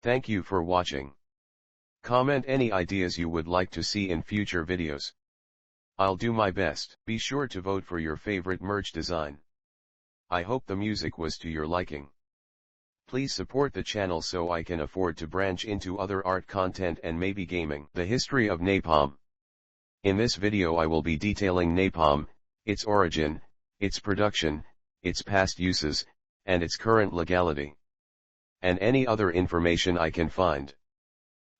Thank you for watching. Comment any ideas you would like to see in future videos. I'll do my best. Be sure to vote for your favorite merch design. I hope the music was to your liking. Please support the channel so I can afford to branch into other art content and maybe gaming. The history of napalm. In this video I will be detailing napalm, its origin, its production, its past uses, and its current legality, and any other information I can find.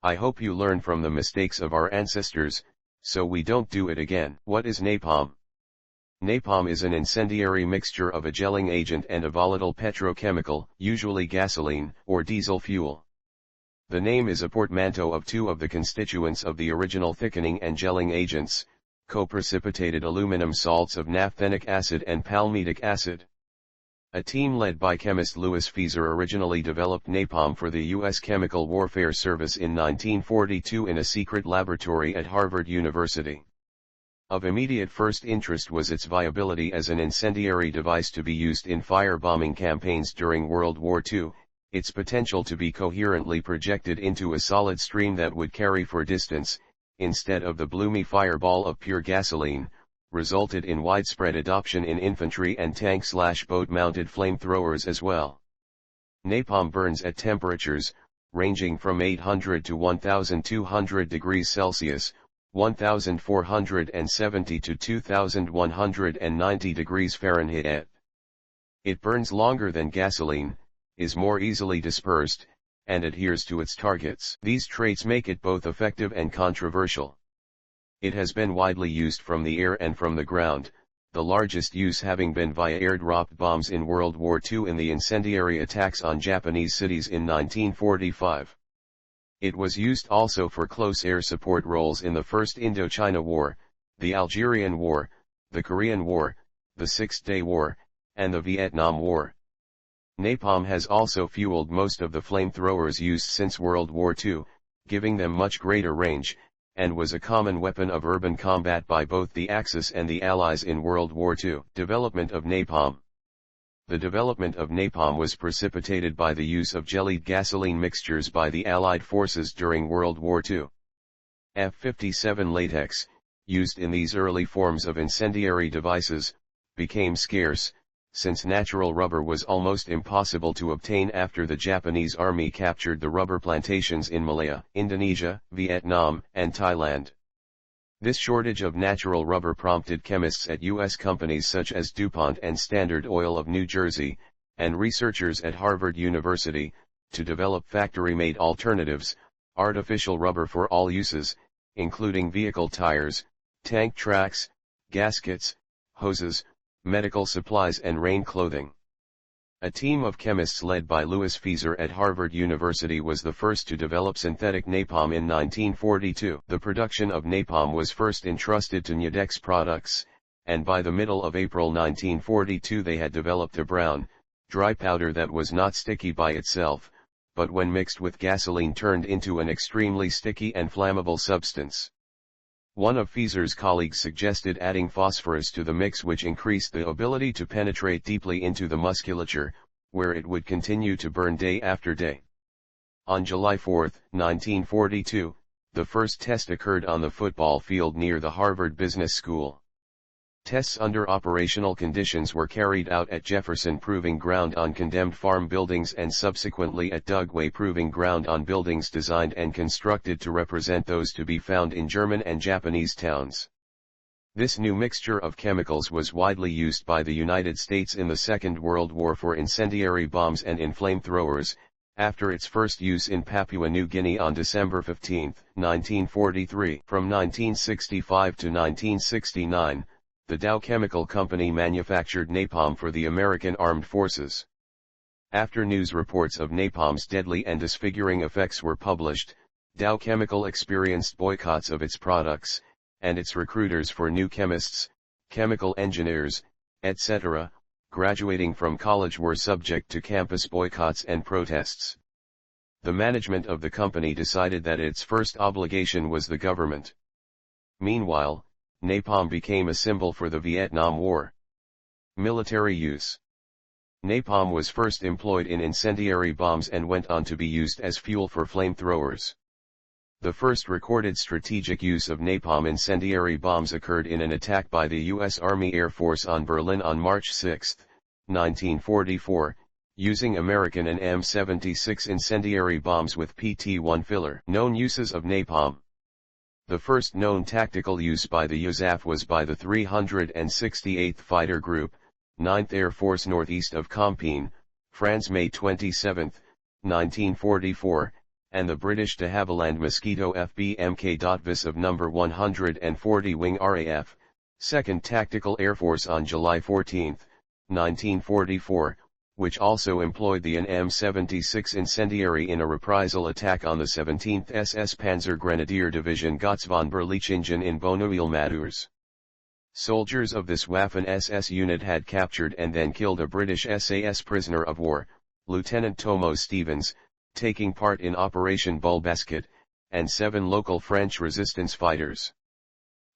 I hope you learn from the mistakes of our ancestors, so we don't do it again. What is napalm? Napalm is an incendiary mixture of a gelling agent and a volatile petrochemical, usually gasoline or diesel fuel. The name is a portmanteau of two of the constituents of the original thickening and gelling agents, co-precipitated aluminum salts of naphthenic acid and palmitic acid. A team led by chemist Louis Feaser originally developed napalm for the U.S. Chemical Warfare Service in 1942 in a secret laboratory at Harvard University. Of immediate first interest was its viability as an incendiary device to be used in firebombing campaigns during World War II, its potential to be coherently projected into a solid stream that would carry for distance, instead of the bloomy fireball of pure gasoline, resulted in widespread adoption in infantry and tank/boat-mounted flamethrowers as well. Napalm burns at temperatures, ranging from 800 to 1200 degrees Celsius, 1470 to 2190 degrees Fahrenheit. It burns longer than gasoline, is more easily dispersed, and adheres to its targets. These traits make it both effective and controversial. It has been widely used from the air and from the ground, the largest use having been via airdrop bombs in World War II in the incendiary attacks on Japanese cities in 1945. It was used also for close air support roles in the First Indochina War, the Algerian War, the Korean War, the Six-Day War, and the Vietnam War. Napalm has also fueled most of the flamethrowers used since World War II, giving them much greater range, and was a common weapon of urban combat by both the Axis and the Allies in World War II. Development of napalm. The development of napalm was precipitated by the use of jellied gasoline mixtures by the Allied forces during World War II. F-57 latex, used in these early forms of incendiary devices, became scarce, since natural rubber was almost impossible to obtain after the Japanese army captured the rubber plantations in Malaya, Indonesia, Vietnam, and Thailand. This shortage of natural rubber prompted chemists at U.S. companies such as DuPont and Standard Oil of New Jersey, and researchers at Harvard University, to develop factory-made alternatives, artificial rubber for all uses, including vehicle tires, tank tracks, gaskets, hoses, medical supplies and rain clothing. A team of chemists led by Louis Feaser at Harvard University was the first to develop synthetic napalm in 1942. The production of napalm was first entrusted to Nyadex Products, and by the middle of April 1942 they had developed a brown, dry powder that was not sticky by itself, but when mixed with gasoline turned into an extremely sticky and flammable substance. One of Feaser's colleagues suggested adding phosphorus to the mix, which increased the ability to penetrate deeply into the musculature, where it would continue to burn day after day. On July 4, 1942, the first test occurred on the football field near the Harvard Business School. Tests under operational conditions were carried out at Jefferson Proving Ground on condemned farm buildings and subsequently at Dugway Proving Ground on buildings designed and constructed to represent those to be found in German and Japanese towns. This new mixture of chemicals was widely used by the United States in the Second World War for incendiary bombs and in flamethrowers, after its first use in Papua New Guinea on December 15, 1943. From 1965 to 1969, the Dow Chemical Company manufactured napalm for the American Armed Forces. After news reports of napalm's deadly and disfiguring effects were published, Dow Chemical experienced boycotts of its products, and its recruiters for new chemists, chemical engineers, etc., graduating from college were subject to campus boycotts and protests. The management of the company decided that its first obligation was the government. Meanwhile, napalm became a symbol for the Vietnam War. Military use. Napalm was first employed in incendiary bombs and went on to be used as fuel for flamethrowers. The first recorded strategic use of napalm incendiary bombs occurred in an attack by the U.S. Army Air Force on Berlin on March 6, 1944, using American and M76 incendiary bombs with PT-1 filler. Known uses of napalm. The first known tactical use by the USAF was by the 368th Fighter Group, 9th Air Force northeast of Compiègne, France, May 27, 1944, and the British de Havilland Mosquito FB Vis of No. 140 Wing RAF, 2nd Tactical Air Force on July 14, 1944, which also employed the M76 incendiary in a reprisal attack on the 17th SS Panzer Grenadier Division Gotz von Berlichingen in Bonneuil-Madurs. Soldiers of this Waffen-SS unit had captured and then killed a British SAS prisoner of war, Lieutenant Tomo Stevens, taking part in Operation Bulbasket, and 7 local French resistance fighters.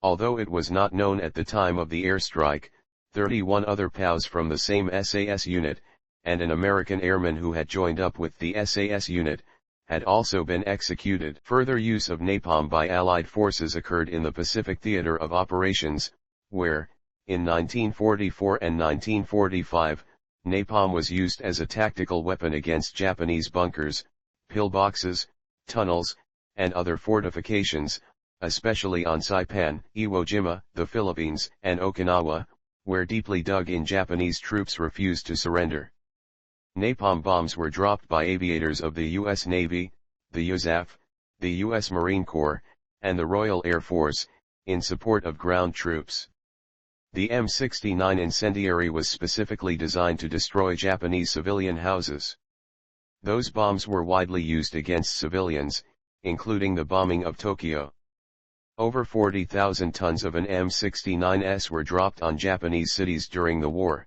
Although it was not known at the time of the airstrike, 31 other POWs from the same SAS unit, and an American airman who had joined up with the SAS unit, had also been executed. Further use of napalm by Allied forces occurred in the Pacific Theater of Operations, where, in 1944 and 1945, napalm was used as a tactical weapon against Japanese bunkers, pillboxes, tunnels, and other fortifications, especially on Saipan, Iwo Jima, the Philippines, and Okinawa, where deeply dug-in Japanese troops refused to surrender. Napalm bombs were dropped by aviators of the U.S. Navy, the USAF, the U.S. Marine Corps, and the Royal Air Force, in support of ground troops. The M69 incendiary was specifically designed to destroy Japanese civilian houses. Those bombs were widely used against civilians, including the bombing of Tokyo. Over 40,000 tons of an M69s were dropped on Japanese cities during the war.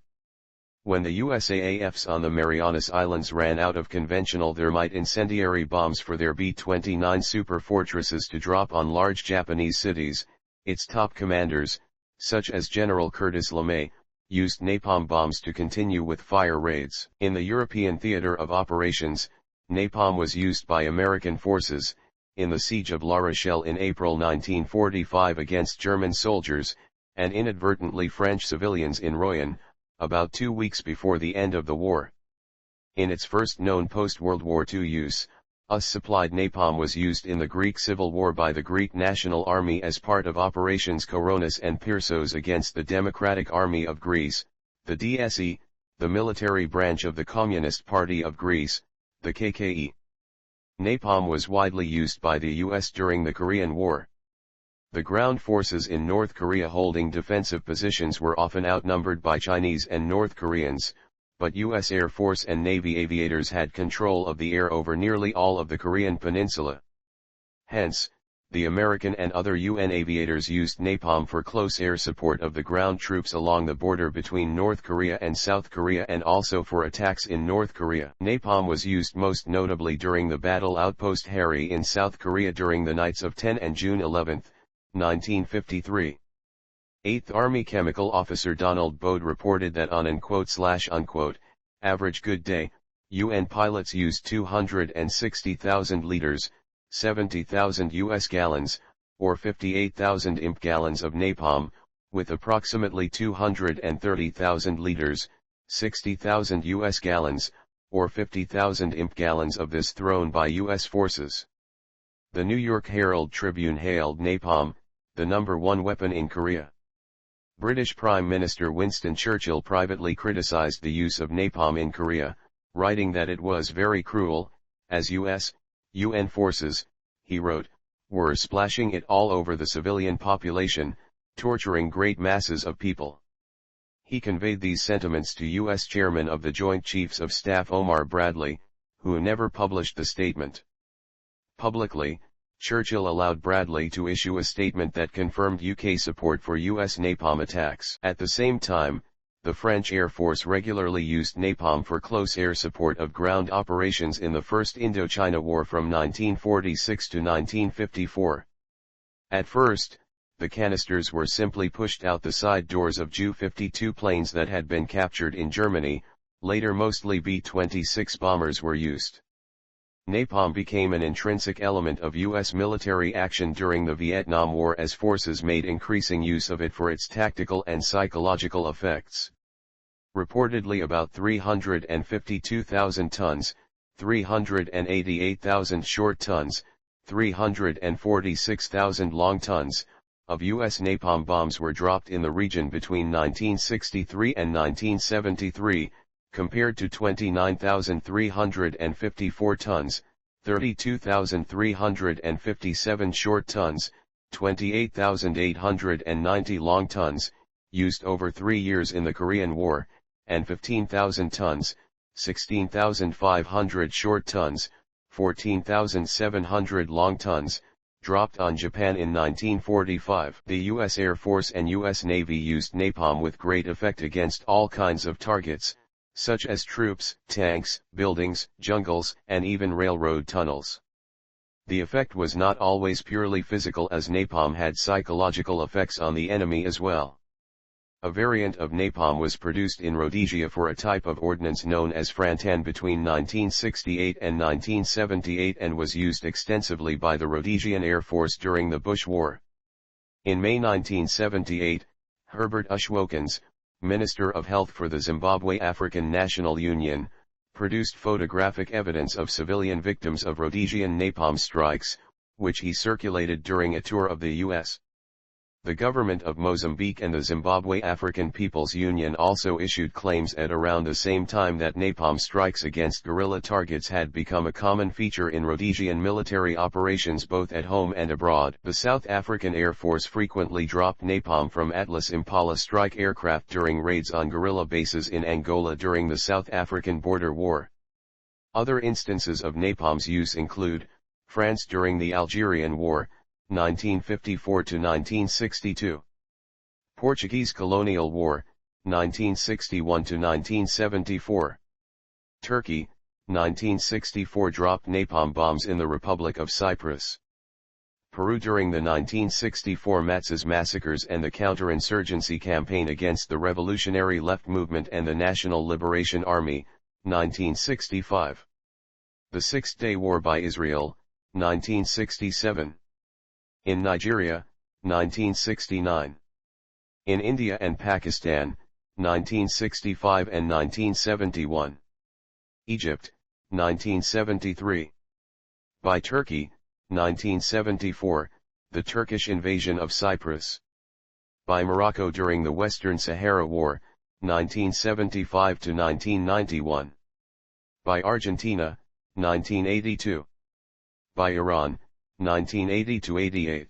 When the USAAFs on the Marianas Islands ran out of conventional thermite incendiary bombs for their B-29 super fortresses to drop on large Japanese cities, its top commanders, such as General Curtis LeMay, used napalm bombs to continue with fire raids. In the European theater of operations, napalm was used by American forces, in the siege of La Rochelle in April 1945 against German soldiers, and inadvertently French civilians in Royan, about 2 weeks before the end of the war. In its first known post-World War II use, US-supplied napalm was used in the Greek Civil War by the Greek National Army as part of Operations Koronis and Pyrsos against the Democratic Army of Greece, the DSE, the military branch of the Communist Party of Greece, the KKE. Napalm was widely used by the U.S. during the Korean War. The ground forces in North Korea holding defensive positions were often outnumbered by Chinese and North Koreans, but U.S. Air Force and Navy aviators had control of the air over nearly all of the Korean peninsula. Hence, the American and other UN aviators used napalm for close air support of the ground troops along the border between North Korea and South Korea and also for attacks in North Korea. Napalm was used most notably during the battle outpost Harry in South Korea during the nights of 10 and June 11, 1953. 8th Army Chemical Officer Donald Bode reported that on an "average good day," UN pilots used 260,000 liters, 70,000 US gallons, or 58,000 imp gallons of napalm, with approximately 230,000 liters, 60,000 US gallons, or 50,000 imp gallons of this thrown by US forces. The New York Herald Tribune hailed napalm, the #1 weapon in Korea. British Prime Minister Winston Churchill privately criticized the use of napalm in Korea, writing that it was very cruel, as UN forces, he wrote, were splashing it all over the civilian population, torturing great masses of people. He conveyed these sentiments to U.S. Chairman of the Joint Chiefs of Staff Omar Bradley, who never published the statement. Publicly, Churchill allowed Bradley to issue a statement that confirmed UK support for US napalm attacks. At the same time, the French Air Force regularly used napalm for close air support of ground operations in the First Indochina War from 1946 to 1954. At first, the canisters were simply pushed out the side doors of Ju-52 planes that had been captured in Germany, Later mostly B-26 bombers were used. Napalm became an intrinsic element of U.S. military action during the Vietnam War as forces made increasing use of it for its tactical and psychological effects. Reportedly about 352,000 tons, 388,000 short tons, 346,000 long tons, of U.S. napalm bombs were dropped in the region between 1963 and 1973, compared to 29,354 tons, 32,357 short tons, 28,890 long tons, used over 3 years in the Korean War, and 15,000 tons, 16,500 short tons, 14,700 long tons, dropped on Japan in 1945. The U.S. Air Force and U.S. Navy used napalm with great effect against all kinds of targets, such as troops, tanks, buildings, jungles, and even railroad tunnels. The effect was not always purely physical, as napalm had psychological effects on the enemy as well. A variant of napalm was produced in Rhodesia for a type of ordnance known as Frantan between 1968 and 1978 and was used extensively by the Rhodesian Air Force during the Bush War. In May 1978, Herbert Ushwokens, Minister of Health for the Zimbabwe African National Union, produced photographic evidence of civilian victims of Rhodesian napalm strikes, which he circulated during a tour of the U.S. The government of Mozambique and the Zimbabwe African People's Union also issued claims at around the same time that napalm strikes against guerrilla targets had become a common feature in Rhodesian military operations both at home and abroad. The South African Air Force frequently dropped napalm from Atlas Impala strike aircraft during raids on guerrilla bases in Angola during the South African Border War. Other instances of napalm's use include France during the Algerian War, 1954 to 1962. Portuguese Colonial War, 1961 to 1974. Turkey, 1964 dropped napalm bombs in the Republic of Cyprus. Peru during the 1964 Matzes massacres and the counterinsurgency campaign against the Revolutionary Left Movement and the National Liberation Army, 1965. The Six-Day War by Israel, 1967. In Nigeria, 1969. In India and Pakistan, 1965 and 1971. Egypt, 1973. By Turkey, 1974, the Turkish invasion of Cyprus. By Morocco during the Western Sahara War, 1975 to 1991. By Argentina, 1982. By Iran, 1980–88.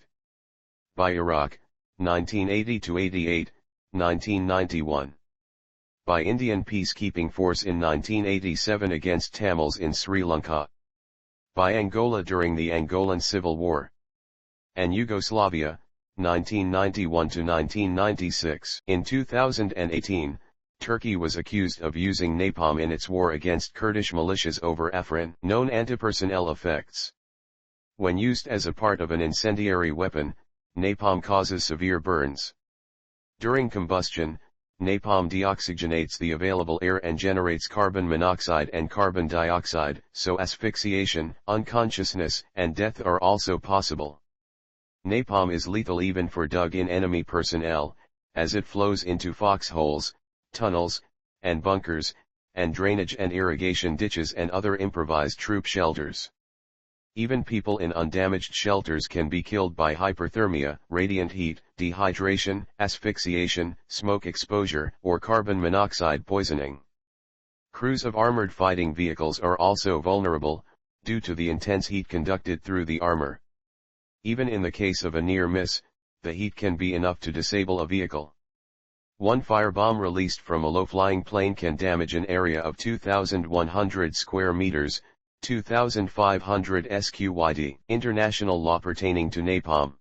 By Iraq, 1980–88, 1991. By Indian Peacekeeping Force in 1987 against Tamils in Sri Lanka. By Angola during the Angolan Civil War. And Yugoslavia, 1991–1996. In 2018, Turkey was accused of using napalm in its war against Kurdish militias over Afrin. Known antipersonnel effects. When used as a part of an incendiary weapon, napalm causes severe burns. During combustion, napalm deoxygenates the available air and generates carbon monoxide and carbon dioxide, so asphyxiation, unconsciousness, and death are also possible. Napalm is lethal even for dug-in enemy personnel, as it flows into foxholes, tunnels, and bunkers, and drainage and irrigation ditches and other improvised troop shelters. Even people in undamaged shelters can be killed by hyperthermia, radiant heat, dehydration, asphyxiation, smoke exposure, or carbon monoxide poisoning. Crews of armored fighting vehicles are also vulnerable, due to the intense heat conducted through the armor. Even in the case of a near miss, the heat can be enough to disable a vehicle. One firebomb released from a low-flying plane can damage an area of 2,100 square meters, 2,500 sqyd. International law pertaining to napalm.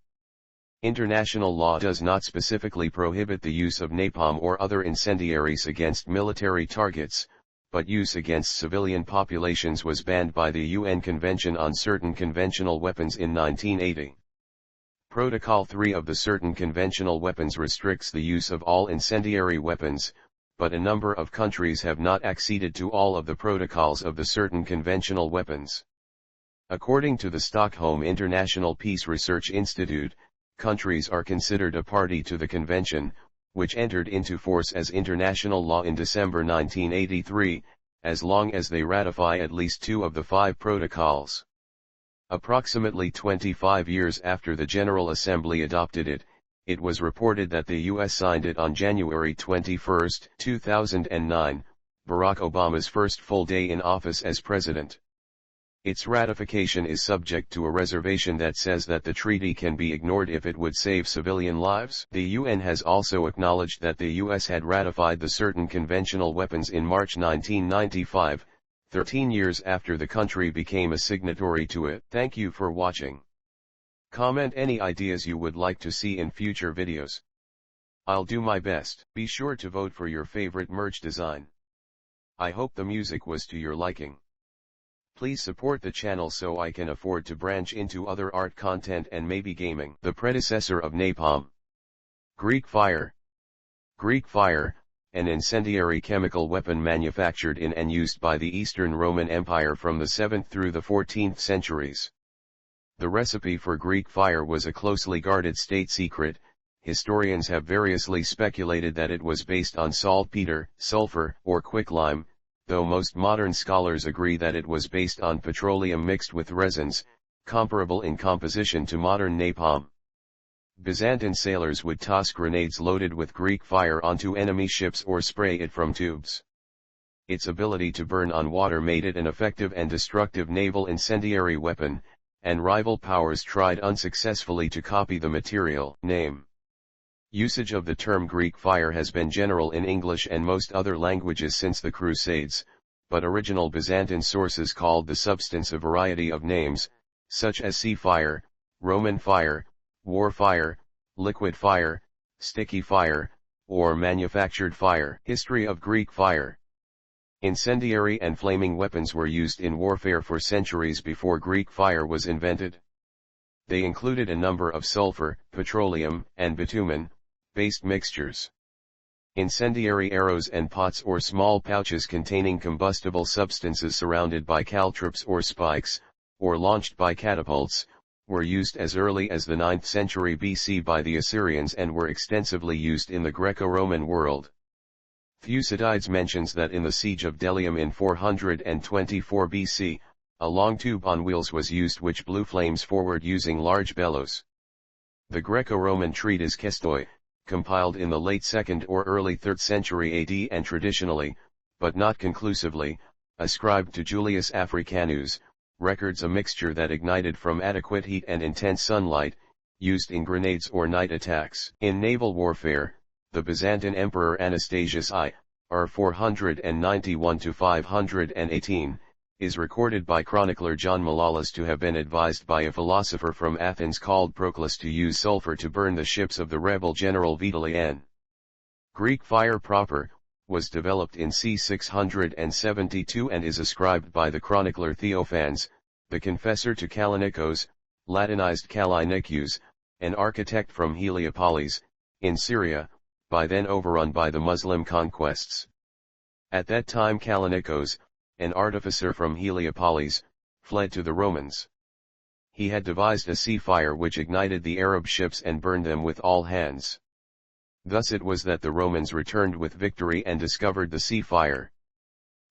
International law does not specifically prohibit the use of napalm or other incendiaries against military targets, but use against civilian populations was banned by the UN Convention on Certain Conventional Weapons in 1980. Protocol 3 of the Certain Conventional Weapons restricts the use of all incendiary weapons, but a number of countries have not acceded to all of the protocols of the certain conventional weapons. According to the Stockholm International Peace Research Institute, countries are considered a party to the convention, which entered into force as international law in December 1983, as long as they ratify at least 2 of the 5 protocols. Approximately 25 years after the General Assembly adopted it, it was reported that the U.S. signed it on January 21, 2009, Barack Obama's first full day in office as president. Its ratification is subject to a reservation that says that the treaty can be ignored if it would save civilian lives. The UN has also acknowledged that the US had ratified the certain conventional weapons in March 1995, 13 years after the country became a signatory to it. Thank you for watching. Comment any ideas you would like to see in future videos. I'll do my best. Be sure to vote for your favorite merch design. I hope the music was to your liking. Please support the channel so I can afford to branch into other art content and maybe gaming. The predecessor of napalm. Greek fire. Greek fire, an incendiary chemical weapon manufactured in and used by the Eastern Roman Empire from the 7th through the 14th centuries. The recipe for Greek fire was a closely guarded state secret. Historians have variously speculated that it was based on saltpeter, sulfur, or quicklime, though most modern scholars agree that it was based on petroleum mixed with resins, comparable in composition to modern napalm. Byzantine sailors would toss grenades loaded with Greek fire onto enemy ships or spray it from tubes. Its ability to burn on water made it an effective and destructive naval incendiary weapon, and rival powers tried unsuccessfully to copy the material. Name. Usage of the term Greek fire has been general in English and most other languages since the Crusades, but original Byzantine sources called the substance a variety of names, such as sea fire, Roman fire, war fire, liquid fire, sticky fire, or manufactured fire. History of Greek fire. Incendiary and flaming weapons were used in warfare for centuries before Greek fire was invented. They included a number of sulfur, petroleum, and bitumen-based mixtures. Incendiary arrows and pots or small pouches containing combustible substances surrounded by caltrops or spikes, or launched by catapults, were used as early as the 9th century BC by the Assyrians and were extensively used in the Greco-Roman world. Thucydides mentions that in the siege of Delium in 424 BC, a long tube on wheels was used which blew flames forward using large bellows. The Greco-Roman treatise Kestoi, compiled in the late 2nd or early 3rd century AD and traditionally, but not conclusively, ascribed to Julius Africanus, records a mixture that ignited from adequate heat and intense sunlight, used in grenades or night attacks. In naval warfare, the Byzantine Emperor Anastasius I, r. 491–518, is recorded by chronicler John Malalas to have been advised by a philosopher from Athens called Proclus to use sulfur to burn the ships of the rebel general Vitalian. Greek fire proper, was developed in c. 672 and is ascribed by the chronicler Theophanes, the confessor to Kallinikos, Latinized Kallinikos, an architect from Heliopolis, in Syria, by then overrun by the Muslim conquests. At that time Kallinikos, an artificer from Heliopolis, fled to the Romans. He had devised a sea fire which ignited the Arab ships and burned them with all hands. Thus it was that the Romans returned with victory and discovered the sea fire.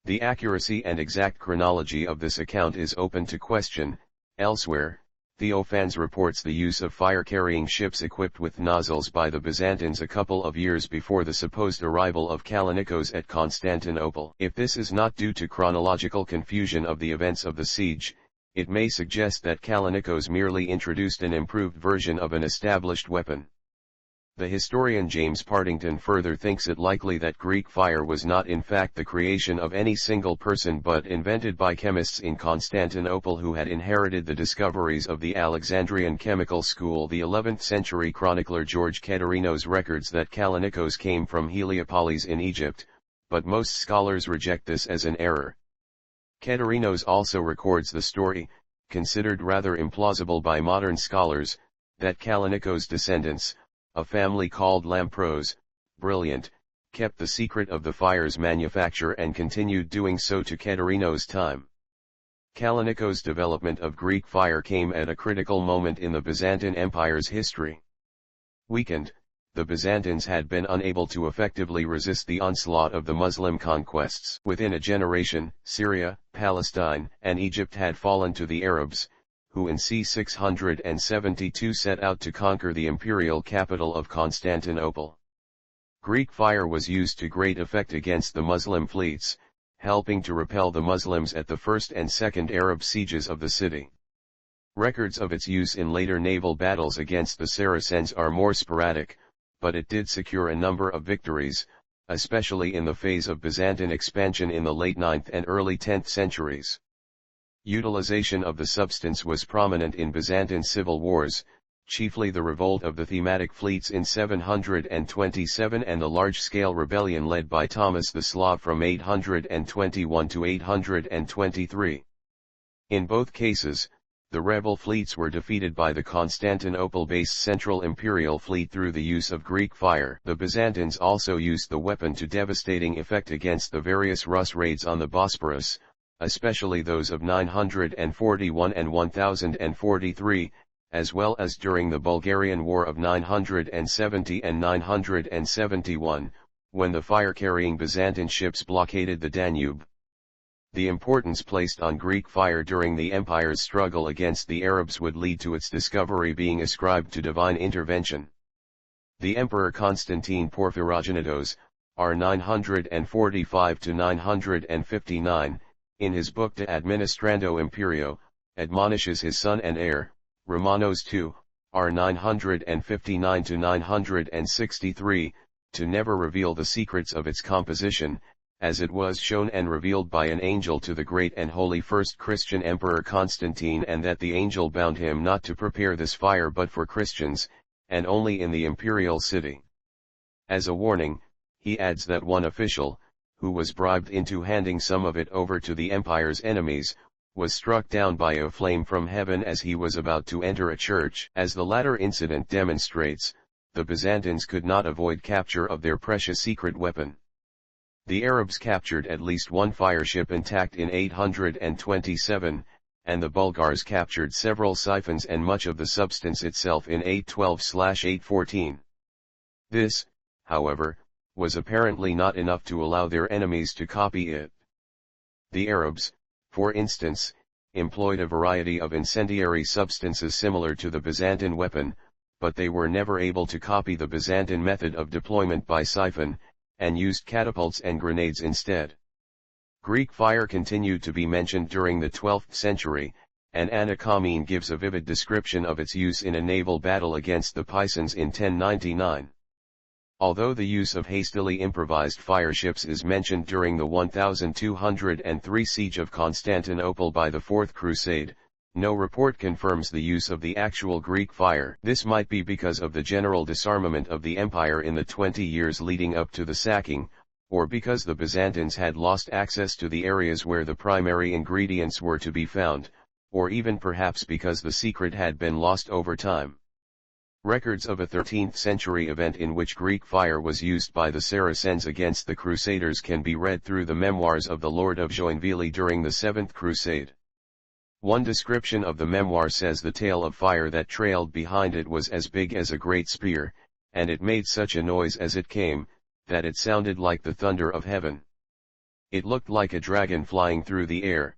The accuracy and exact chronology of this account is open to question. Elsewhere, Theophanes reports the use of fire-carrying ships equipped with nozzles by the Byzantines a couple of years before the supposed arrival of Kallinikos at Constantinople. If this is not due to chronological confusion of the events of the siege, it may suggest that Kallinikos merely introduced an improved version of an established weapon. The historian James Partington further thinks it likely that Greek fire was not in fact the creation of any single person but invented by chemists in Constantinople who had inherited the discoveries of the Alexandrian chemical school. The 11th century chronicler George Katerinos records that Kallinikos came from Heliopolis in Egypt, but most scholars reject this as an error. Katerinos also records the story, considered rather implausible by modern scholars, that Kallinikos' descendants, a family called Lampros, brilliant, kept the secret of the fire's manufacture and continued doing so to Katerino's time. Kaloniko's development of Greek fire came at a critical moment in the Byzantine Empire's history. Weakened, the Byzantines had been unable to effectively resist the onslaught of the Muslim conquests. Within a generation, Syria, Palestine, and Egypt had fallen to the Arabs, who in c. 672 set out to conquer the imperial capital of Constantinople. Greek fire was used to great effect against the Muslim fleets, helping to repel the Muslims at the first and second Arab sieges of the city. Records of its use in later naval battles against the Saracens are more sporadic, but it did secure a number of victories, especially in the phase of Byzantine expansion in the late 9th and early 10th centuries. Utilization of the substance was prominent in Byzantine civil wars, chiefly the revolt of the thematic fleets in 727 and the large-scale rebellion led by Thomas the Slav from 821 to 823. In both cases, the rebel fleets were defeated by the Constantinople-based Central Imperial Fleet through the use of Greek fire. The Byzantines also used the weapon to devastating effect against the various Rus raids on the Bosporus, especially those of 941 and 1043, as well as during the Bulgarian War of 970 and 971, when the fire-carrying Byzantine ships blockaded the Danube. The importance placed on Greek fire during the empire's struggle against the Arabs would lead to its discovery being ascribed to divine intervention. The Emperor Constantine Porphyrogenitos, r. 945-959, in his book De Administrando Imperio, admonishes his son and heir, Romanos II, r. 959-963, to never reveal the secrets of its composition, as it was shown and revealed by an angel to the great and holy first Christian Emperor Constantine, and that the angel bound him not to prepare this fire but for Christians, and only in the imperial city. As a warning, he adds that one official, who was bribed into handing some of it over to the empire's enemies, was struck down by a flame from heaven as he was about to enter a church. As the latter incident demonstrates, the Byzantines could not avoid capture of their precious secret weapon. The Arabs captured at least one fireship intact in 827, and the Bulgars captured several siphons and much of the substance itself in 812/814. This, however, was apparently not enough to allow their enemies to copy it. The Arabs, for instance, employed a variety of incendiary substances similar to the Byzantine weapon, but they were never able to copy the Byzantine method of deployment by siphon, and used catapults and grenades instead. Greek fire continued to be mentioned during the 12th century, and Anakamene gives a vivid description of its use in a naval battle against the Pisans in 1099. Although the use of hastily improvised fireships is mentioned during the 1203 siege of Constantinople by the Fourth Crusade, no report confirms the use of the actual Greek fire. This might be because of the general disarmament of the empire in the 20 years leading up to the sacking, or because the Byzantines had lost access to the areas where the primary ingredients were to be found, or even perhaps because the secret had been lost over time. Records of a 13th century event in which Greek fire was used by the Saracens against the Crusaders can be read through the memoirs of the Lord of Joinville during the Seventh Crusade. One description of the memoir says the tail of fire that trailed behind it was as big as a great spear, and it made such a noise as it came, that it sounded like the thunder of heaven. It looked like a dragon flying through the air.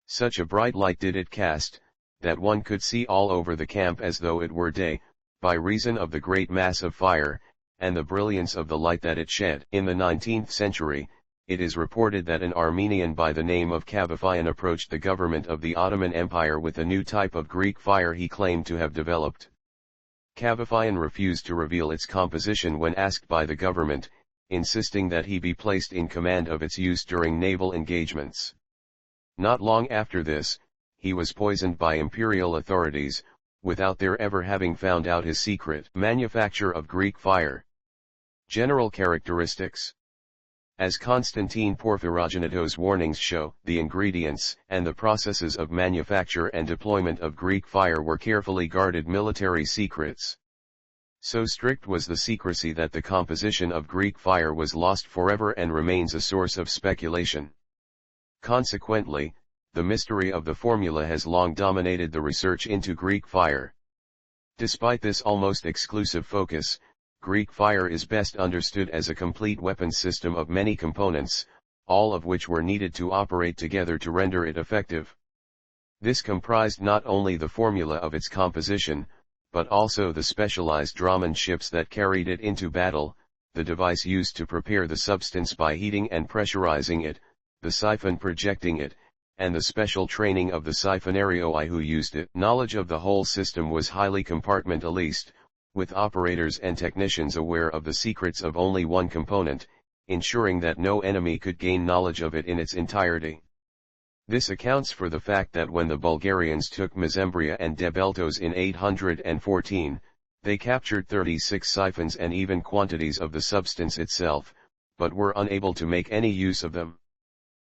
Such a bright light did it cast, that one could see all over the camp as though it were day, by reason of the great mass of fire, and the brilliance of the light that it shed. In the 19th century, it is reported that an Armenian by the name of Cavaphian approached the government of the Ottoman Empire with a new type of Greek fire he claimed to have developed. Cavaphian refused to reveal its composition when asked by the government, insisting that he be placed in command of its use during naval engagements. Not long after this, he was poisoned by imperial authorities, without their ever having found out his secret. Manufacture of Greek fire. General characteristics. As Constantine Porphyrogenitos' warnings show, the ingredients and the processes of manufacture and deployment of Greek fire were carefully guarded military secrets. So strict was the secrecy that the composition of Greek fire was lost forever and remains a source of speculation. Consequently, the mystery of the formula has long dominated the research into Greek fire. Despite this almost exclusive focus, Greek fire is best understood as a complete weapons system of many components, all of which were needed to operate together to render it effective. This comprised not only the formula of its composition, but also the specialized drumships that carried it into battle, the device used to prepare the substance by heating and pressurizing it, the siphon projecting it, and the special training of the siphonarioi who used it. Knowledge of the whole system was highly compartmentalized, with operators and technicians aware of the secrets of only one component, ensuring that no enemy could gain knowledge of it in its entirety. This accounts for the fact that when the Bulgarians took Mesembria and Debeltos in 814, they captured 36 siphons and even quantities of the substance itself, but were unable to make any use of them.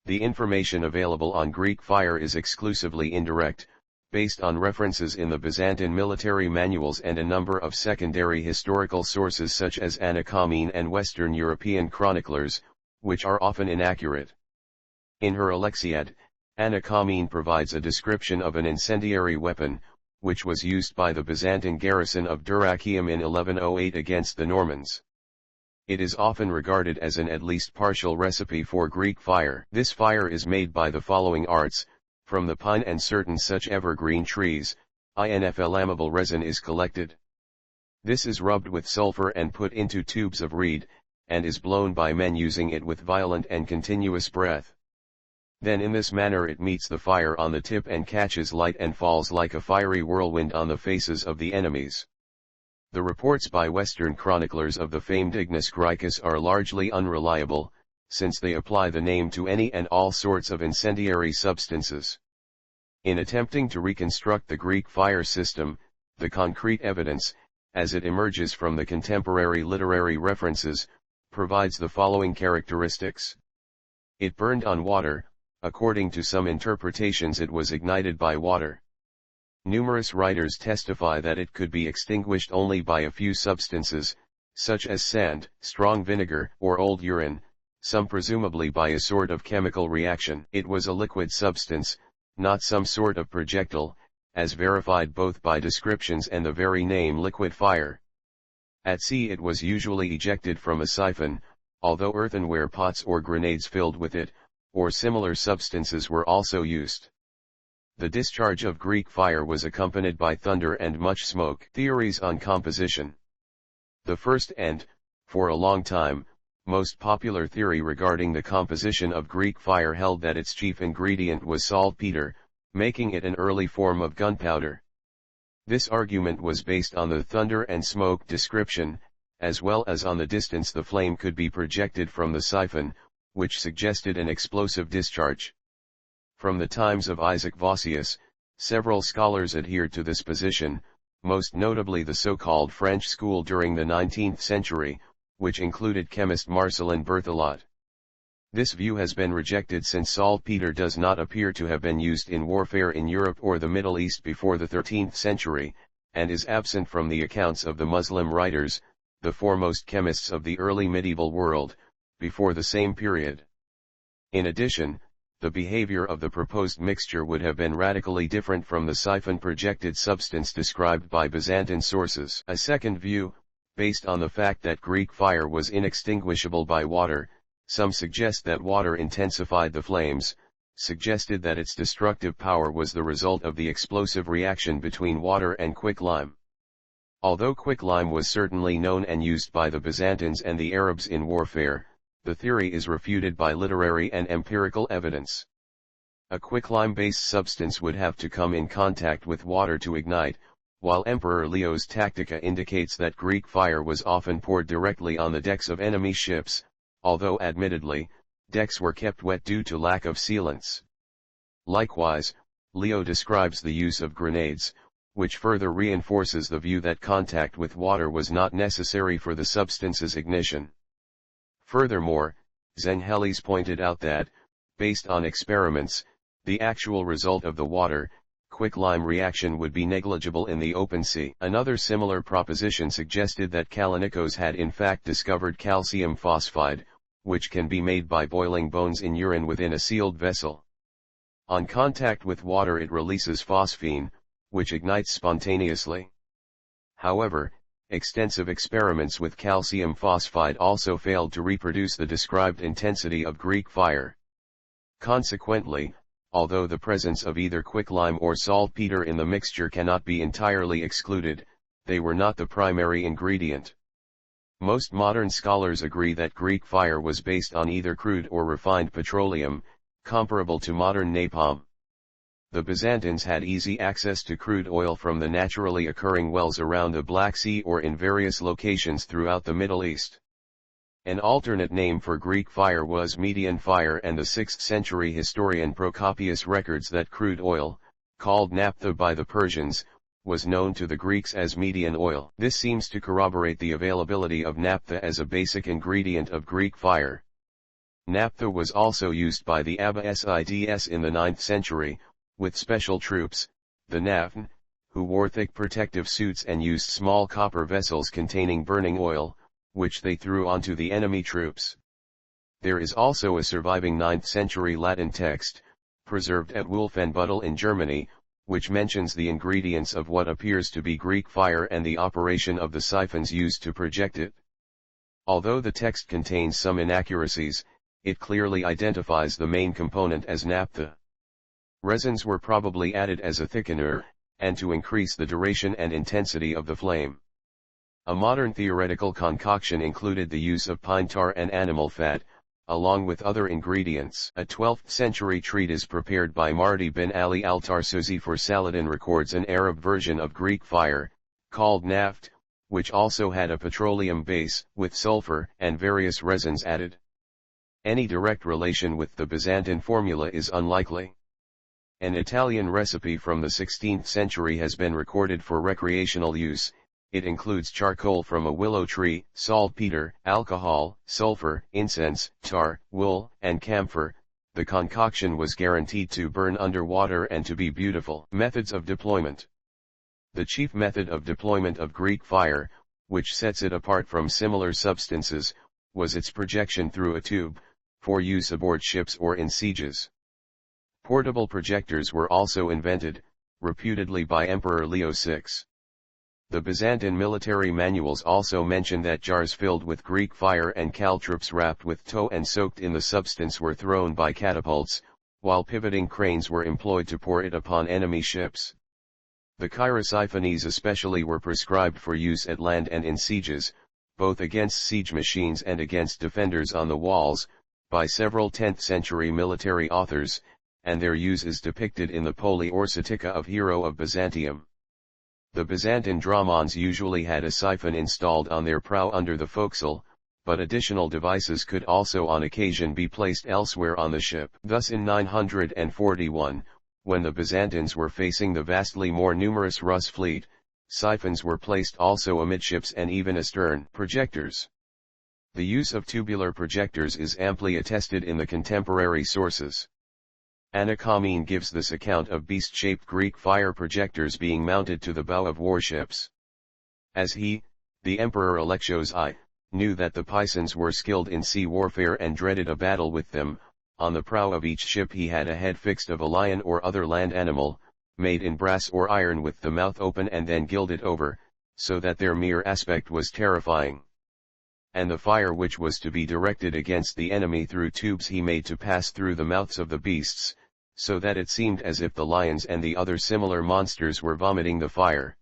The information available on Greek fire is exclusively indirect, based on references in the Byzantine military manuals and a number of secondary historical sources such as Anakamene and Western European chroniclers, which are often inaccurate. In her Alexiad, Anakamene provides a description of an incendiary weapon, which was used by the Byzantine garrison of Dyrrhachium in 1108 against the Normans. It is often regarded as an at least partial recipe for Greek fire. This fire is made by the following arts: from the pine and certain such evergreen trees, inflammable resin is collected. This is rubbed with sulfur and put into tubes of reed, and is blown by men using it with violent and continuous breath. Then in this manner it meets the fire on the tip and catches light and falls like a fiery whirlwind on the faces of the enemies. The reports by Western chroniclers of the famed Ignis Graecus are largely unreliable, since they apply the name to any and all sorts of incendiary substances. In attempting to reconstruct the Greek fire system, the concrete evidence, as it emerges from the contemporary literary references, provides the following characteristics. It burned on water. According to some interpretations it was ignited by water. Numerous writers testify that it could be extinguished only by a few substances, such as sand, strong vinegar, or old urine, some presumably by a sort of chemical reaction. It was a liquid substance, not some sort of projectile, as verified both by descriptions and the very name liquid fire. At sea it was usually ejected from a siphon, although earthenware pots or grenades filled with it, or similar substances were also used. The discharge of Greek fire was accompanied by thunder and much smoke. Theories on composition. The first and, for a long time, most popular theory regarding the composition of Greek fire held that its chief ingredient was saltpeter, making it an early form of gunpowder. This argument was based on the thunder and smoke description, as well as on the distance the flame could be projected from the siphon, which suggested an explosive discharge. From the times of Isaac Vossius, several scholars adhered to this position, most notably the so-called French school during the 19th century, which included chemist Marcellin Berthelot. This view has been rejected since saltpeter does not appear to have been used in warfare in Europe or the Middle East before the 13th century, and is absent from the accounts of the Muslim writers, the foremost chemists of the early medieval world, before the same period. In addition, the behavior of the proposed mixture would have been radically different from the siphon-projected substance described by Byzantine sources. A second view, based on the fact that Greek fire was inextinguishable by water, some suggest that water intensified the flames, suggested that its destructive power was the result of the explosive reaction between water and quicklime. Although quicklime was certainly known and used by the Byzantines and the Arabs in warfare, the theory is refuted by literary and empirical evidence. A quicklime-based substance would have to come in contact with water to ignite, while Emperor Leo's Tactica indicates that Greek fire was often poured directly on the decks of enemy ships, although admittedly, decks were kept wet due to lack of sealants. Likewise, Leo describes the use of grenades, which further reinforces the view that contact with water was not necessary for the substance's ignition. Furthermore, Zengelis pointed out that, based on experiments, the actual result of the water, quicklime reaction would be negligible in the open sea. Another similar proposition suggested that Kallinikos had in fact discovered calcium phosphide, which can be made by boiling bones in urine within a sealed vessel. On contact with water it releases phosphine, which ignites spontaneously. However, extensive experiments with calcium phosphide also failed to reproduce the described intensity of Greek fire. Consequently, although the presence of either quicklime or saltpeter in the mixture cannot be entirely excluded, they were not the primary ingredient. Most modern scholars agree that Greek fire was based on either crude or refined petroleum, comparable to modern napalm. The Byzantines had easy access to crude oil from the naturally occurring wells around the Black Sea or in various locations throughout the Middle East. An alternate name for Greek fire was Median fire, and the 6th century historian Procopius records that crude oil, called naphtha by the Persians, was known to the Greeks as Median oil. This seems to corroborate the availability of naphtha as a basic ingredient of Greek fire. Naphtha was also used by the Abbasids in the 9th century, with special troops, the Nafn, who wore thick protective suits and used small copper vessels containing burning oil, which they threw onto the enemy troops. There is also a surviving 9th century Latin text, preserved at Wolfenbüttel in Germany, which mentions the ingredients of what appears to be Greek fire and the operation of the siphons used to project it. Although the text contains some inaccuracies, it clearly identifies the main component as naphtha. Resins were probably added as a thickener, and to increase the duration and intensity of the flame. A modern theoretical concoction included the use of pine tar and animal fat, along with other ingredients. A 12th century treatise prepared by Mardi bin Ali al-Tarsuzi for Saladin records an Arab version of Greek fire, called naft, which also had a petroleum base, with sulfur and various resins added. Any direct relation with the Byzantine formula is unlikely. An Italian recipe from the 16th century has been recorded for recreational use. It includes charcoal from a willow tree, saltpeter, alcohol, sulfur, incense, tar, wool, and camphor. The concoction was guaranteed to burn underwater and to be beautiful. Methods of deployment. The chief method of deployment of Greek fire, which sets it apart from similar substances, was its projection through a tube, for use aboard ships or in sieges. Portable projectors were also invented, reputedly by Emperor Leo VI. The Byzantine military manuals also mention that jars filled with Greek fire and caltrops wrapped with tow and soaked in the substance were thrown by catapults, while pivoting cranes were employed to pour it upon enemy ships. The chirosiphonies especially were prescribed for use at land and in sieges, both against siege machines and against defenders on the walls, by several 10th century military authors, and their use is depicted in the Poli Orsitica of Hero of Byzantium. The Byzantine dramons usually had a siphon installed on their prow under the forecastle, but additional devices could also on occasion be placed elsewhere on the ship. Thus in 941, when the Byzantines were facing the vastly more numerous Rus fleet, siphons were placed also amidships and even astern. Projectors. The use of tubular projectors is amply attested in the contemporary sources. Anakamene gives this account of beast-shaped Greek fire projectors being mounted to the bow of warships. As he, the Emperor Alexios I, knew that the Pisans were skilled in sea warfare and dreaded a battle with them, on the prow of each ship he had a head fixed of a lion or other land animal, made in brass or iron with the mouth open and then gilded over, so that their mere aspect was terrifying. And the fire which was to be directed against the enemy through tubes he made to pass through the mouths of the beasts, so that it seemed as if the lions and the other similar monsters were vomiting the fire.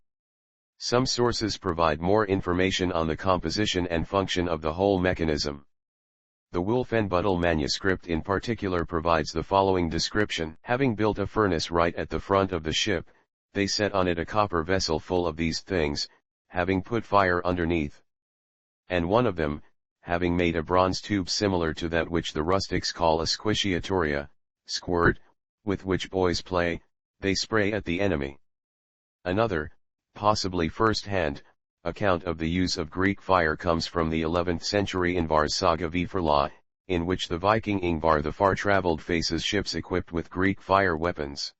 Some sources provide more information on the composition and function of the whole mechanism. The Wolfenbüttel manuscript in particular provides the following description. Having built a furnace right at the front of the ship, they set on it a copper vessel full of these things, having put fire underneath. And one of them, having made a bronze tube similar to that which the rustics call a squisciatoria, squirt, with which boys play, they spray at the enemy. Another, possibly first-hand, account of the use of Greek fire comes from the 11th century Ingvar's saga Viforla, in which the Viking Ingvar the far-traveled faces ships equipped with Greek fire weapons.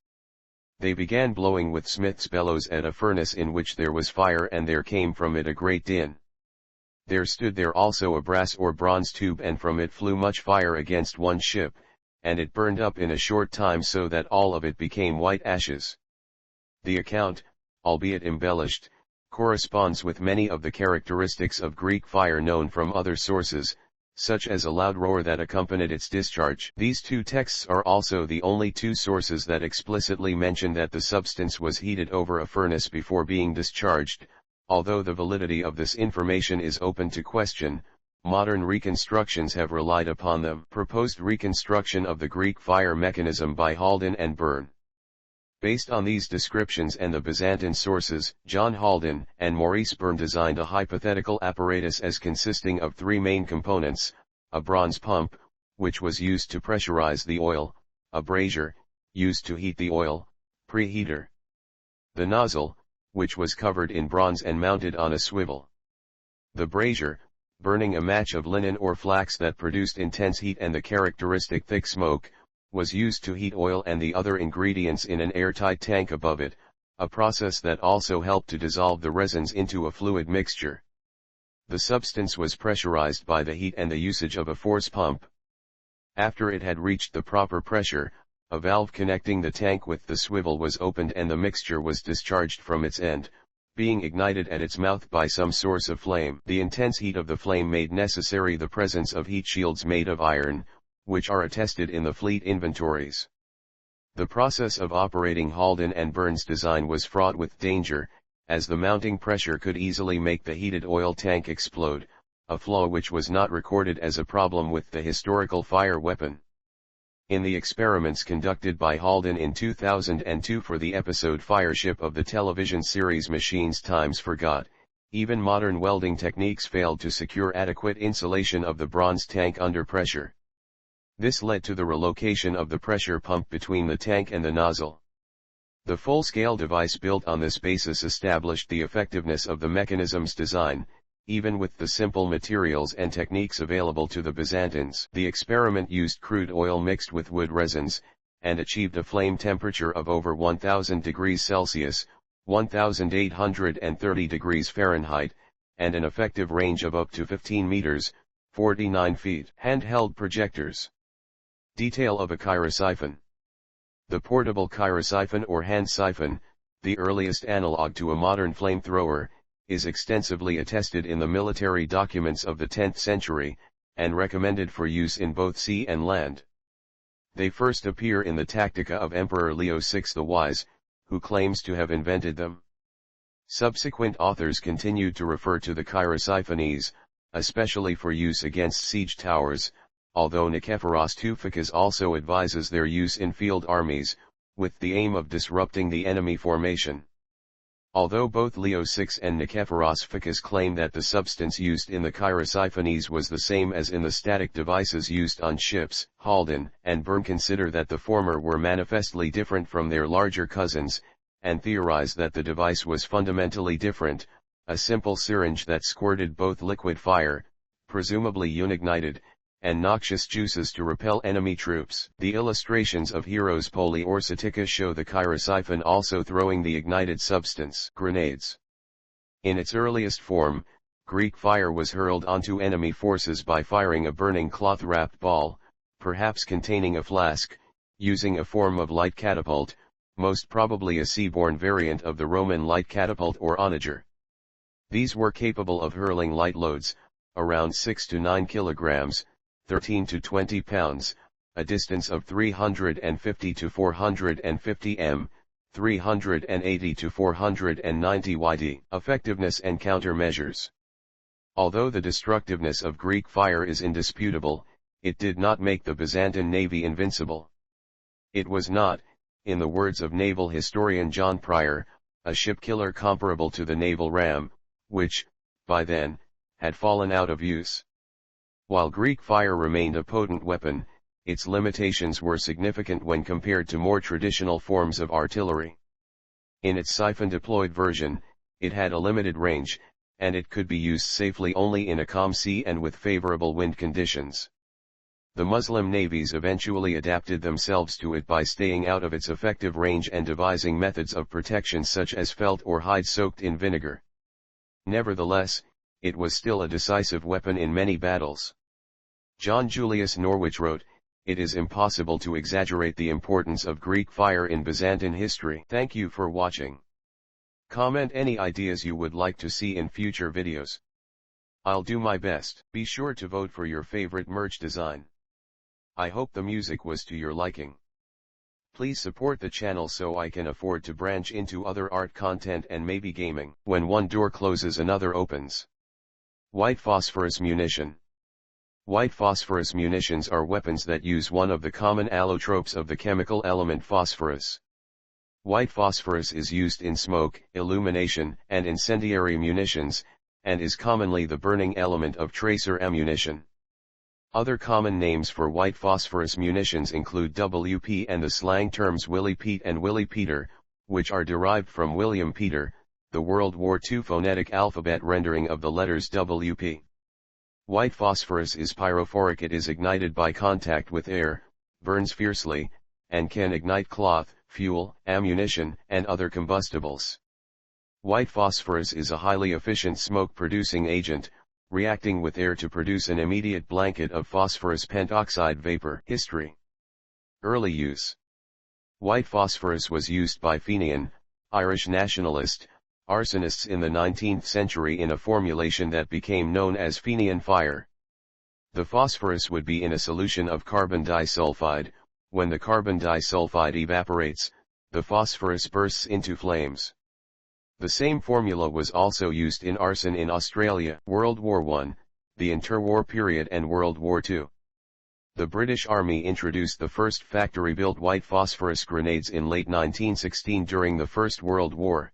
They began blowing with smith's bellows at a furnace in which there was fire, and there came from it a great din. There stood there also a brass or bronze tube, and from it flew much fire against one ship, and it burned up in a short time, so that all of it became white ashes. The account, albeit embellished, corresponds with many of the characteristics of Greek fire known from other sources, such as a loud roar that accompanied its discharge. These two texts are also the only two sources that explicitly mention that the substance was heated over a furnace before being discharged. Although the validity of this information is open to question, modern reconstructions have relied upon them. Proposed reconstruction of the Greek fire mechanism by Haldon and Byrne. Based on these descriptions and the Byzantine sources, John Haldon and Maurice Byrne designed a hypothetical apparatus as consisting of three main components: a bronze pump, which was used to pressurize the oil; a brazier, used to heat the oil, preheater; the nozzle, which was covered in bronze and mounted on a swivel. The brazier, burning a match of linen or flax that produced intense heat and the characteristic thick smoke, was used to heat oil and the other ingredients in an airtight tank above it, a process that also helped to dissolve the resins into a fluid mixture. The substance was pressurized by the heat and the usage of a force pump. After it had reached the proper pressure, a valve connecting the tank with the swivel was opened and the mixture was discharged from its end, being ignited at its mouth by some source of flame. The intense heat of the flame made necessary the presence of heat shields made of iron, which are attested in the fleet inventories. The process of operating Haldon and Byrne's design was fraught with danger, as the mounting pressure could easily make the heated oil tank explode, a flaw which was not recorded as a problem with the historical fire weapon. In the experiments conducted by Haldon in 2002 for the episode Fireship of the television series Machines Times Forgot, even modern welding techniques failed to secure adequate insulation of the bronze tank under pressure. This led to the relocation of the pressure pump between the tank and the nozzle. The full-scale device built on this basis established the effectiveness of the mechanism's design, even with the simple materials and techniques available to the Byzantines. The experiment used crude oil mixed with wood resins, and achieved a flame temperature of over 1000 degrees Celsius, 1830 degrees Fahrenheit, and an effective range of up to 15 meters, 49 feet. Handheld projectors. Detail of a chirosiphon. The portable chirosiphon or hand siphon, the earliest analog to a modern flamethrower, is extensively attested in the military documents of the 10th century, and recommended for use in both sea and land. They first appear in the Tactica of Emperor Leo VI the Wise, who claims to have invented them. Subsequent authors continued to refer to the chirosiphones, especially for use against siege towers, although Nikephoros Toufikis also advises their use in field armies, with the aim of disrupting the enemy formation. Although both Leo VI and Nikephoros Toufikis claim that the substance used in the chirosiphones was the same as in the static devices used on ships, Haldon and Byrne consider that the former were manifestly different from their larger cousins, and theorize that the device was fundamentally different, a simple syringe that squirted both liquid fire, presumably unignited, and noxious juices to repel enemy troops. The illustrations of Heroes Poli or Satika show the chirosiphon also throwing the ignited substance. Grenades. In its earliest form, Greek fire was hurled onto enemy forces by firing a burning cloth-wrapped ball, perhaps containing a flask, using a form of light catapult, most probably a seaborne variant of the Roman light catapult or onager. These were capable of hurling light loads, around 6 to 9 kilograms, 13 to 20 pounds, a distance of 350 to 450 m, 380 to 490 yd. Effectiveness and countermeasures. Although the destructiveness of Greek fire is indisputable, it did not make the Byzantine navy invincible. It was not, in the words of naval historian John Pryor, a ship killer comparable to the naval ram, which, by then, had fallen out of use. While Greek fire remained a potent weapon, its limitations were significant when compared to more traditional forms of artillery. In its siphon-deployed version, it had a limited range, and it could be used safely only in a calm sea and with favorable wind conditions. The Muslim navies eventually adapted themselves to it by staying out of its effective range and devising methods of protection such as felt or hide soaked in vinegar. Nevertheless, it was still a decisive weapon in many battles. John Julius Norwich wrote, "It is impossible to exaggerate the importance of Greek fire in Byzantine history." Thank you for watching. Comment any ideas you would like to see in future videos. I'll do my best. Be sure to vote for your favorite merch design. I hope the music was to your liking. Please support the channel so I can afford to branch into other art content and maybe gaming. When one door closes, another opens. White phosphorus munition. White phosphorus munitions are weapons that use one of the common allotropes of the chemical element phosphorus. White phosphorus is used in smoke, illumination, and incendiary munitions, and is commonly the burning element of tracer ammunition. Other common names for white phosphorus munitions include WP and the slang terms Willie Pete and Willie Peter, which are derived from William Peter, the World War II phonetic alphabet rendering of the letters WP. White phosphorus is pyrophoric. It is ignited by contact with air, burns fiercely, and can ignite cloth, fuel, ammunition, and other combustibles. White phosphorus is a highly efficient smoke-producing agent, reacting with air to produce an immediate blanket of phosphorus pentoxide vapor. History. Early use. White phosphorus was used by Fenian, Irish nationalist, arsonists in the 19th century in a formulation that became known as Fenian fire. The phosphorus would be in a solution of carbon disulfide. When the carbon disulfide evaporates, the phosphorus bursts into flames. The same formula was also used in arson in Australia. World War I, the interwar period and World War II. The British Army introduced the first factory-built white phosphorus grenades in late 1916 during the First World War.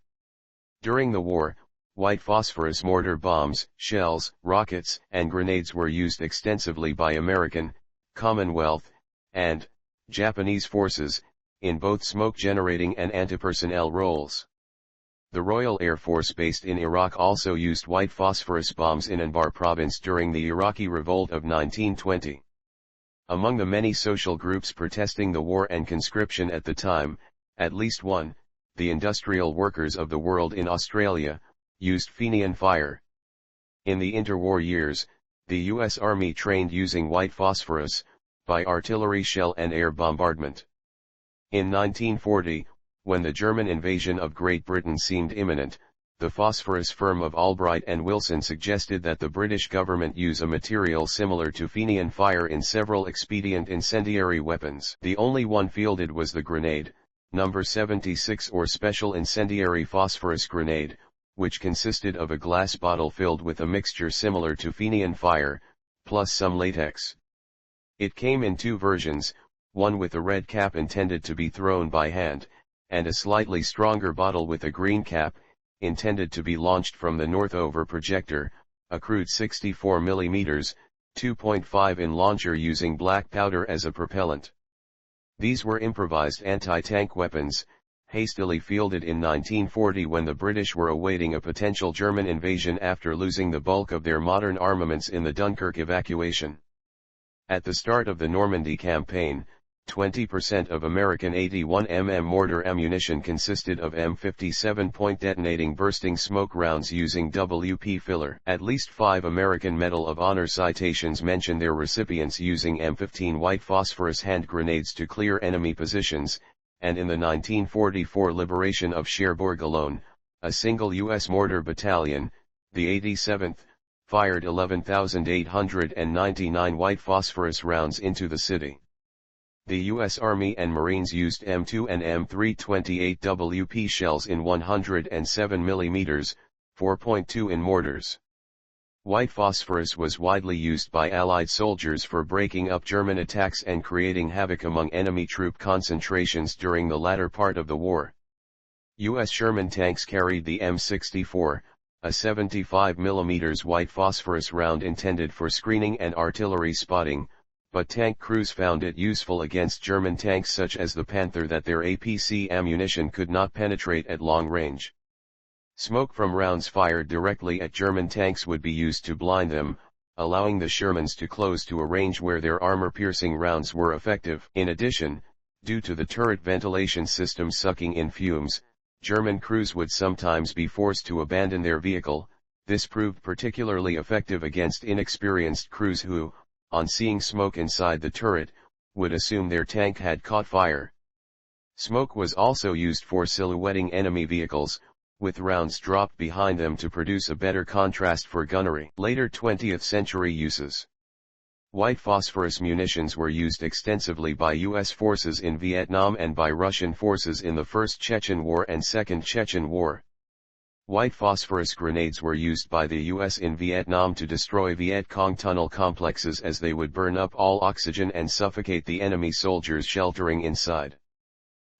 During the war, white phosphorus mortar bombs, shells, rockets, and grenades were used extensively by American, Commonwealth, and Japanese forces, in both smoke-generating and anti-personnel roles. The Royal Air Force based in Iraq also used white phosphorus bombs in Anbar province during the Iraqi Revolt of 1920. Among the many social groups protesting the war and conscription at the time, at least one, the industrial workers of the world in Australia, used Fenian fire. In the interwar years, the U.S. Army trained using white phosphorus, by artillery shell and air bombardment. In 1940, when the German invasion of Great Britain seemed imminent, the phosphorus firm of Albright and Wilson suggested that the British government use a material similar to Fenian fire in several expedient incendiary weapons. The only one fielded was the grenade, number 76 or special incendiary phosphorus grenade, which consisted of a glass bottle filled with a mixture similar to Fenian fire, plus some latex. It came in two versions, one with a red cap intended to be thrown by hand, and a slightly stronger bottle with a green cap, intended to be launched from the northover projector, a crude 64 mm, 2.5 in launcher using black powder as a propellant. These were improvised anti-tank weapons, hastily fielded in 1940 when the British were awaiting a potential German invasion after losing the bulk of their modern armaments in the Dunkirk evacuation. At the start of the Normandy campaign, 20% of American 81mm mortar ammunition consisted of M57 point detonating bursting smoke rounds using WP filler. At least 5 American Medal of Honor citations mention their recipients using M15 white phosphorus hand grenades to clear enemy positions, and in the 1944 liberation of Cherbourg alone, a single U.S. mortar battalion, the 87th, fired 11,899 white phosphorus rounds into the city. The U.S. Army and Marines used M2 and M328 WP shells in 107 mm, 4.2 in mortars. White phosphorus was widely used by Allied soldiers for breaking up German attacks and creating havoc among enemy troop concentrations during the latter part of the war. U.S. Sherman tanks carried the M64, a 75 mm white phosphorus round intended for screening and artillery spotting, but tank crews found it useful against German tanks such as the Panther that their APC ammunition could not penetrate at long range. Smoke from rounds fired directly at German tanks would be used to blind them, allowing the Shermans to close to a range where their armor-piercing rounds were effective. In addition, due to the turret ventilation system sucking in fumes, German crews would sometimes be forced to abandon their vehicle. This proved particularly effective against inexperienced crews who, on seeing smoke inside the turret, would assume their tank had caught fire. Smoke was also used for silhouetting enemy vehicles, with rounds dropped behind them to produce a better contrast for gunnery. Later 20th century uses. White phosphorus munitions were used extensively by U.S. forces in Vietnam and by Russian forces in the First Chechen War and Second Chechen War. White phosphorus grenades were used by the U.S. in Vietnam to destroy Viet Cong tunnel complexes, as they would burn up all oxygen and suffocate the enemy soldiers sheltering inside.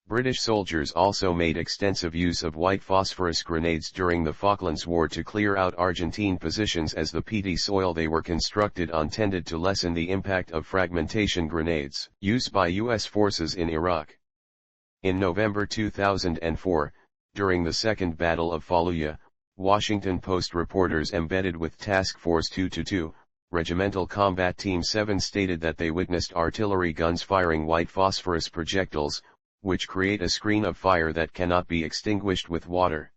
British soldiers also made extensive use of white phosphorus grenades during the Falklands War to clear out Argentine positions, as the peaty soil they were constructed on tended to lessen the impact of fragmentation grenades. Use by U.S. forces in Iraq. In November 2004, during the Second Battle of Fallujah, Washington Post reporters embedded with Task Force 222, Regimental Combat Team 7 stated that they witnessed artillery guns firing white phosphorus projectiles, which create a screen of fire that cannot be extinguished with water.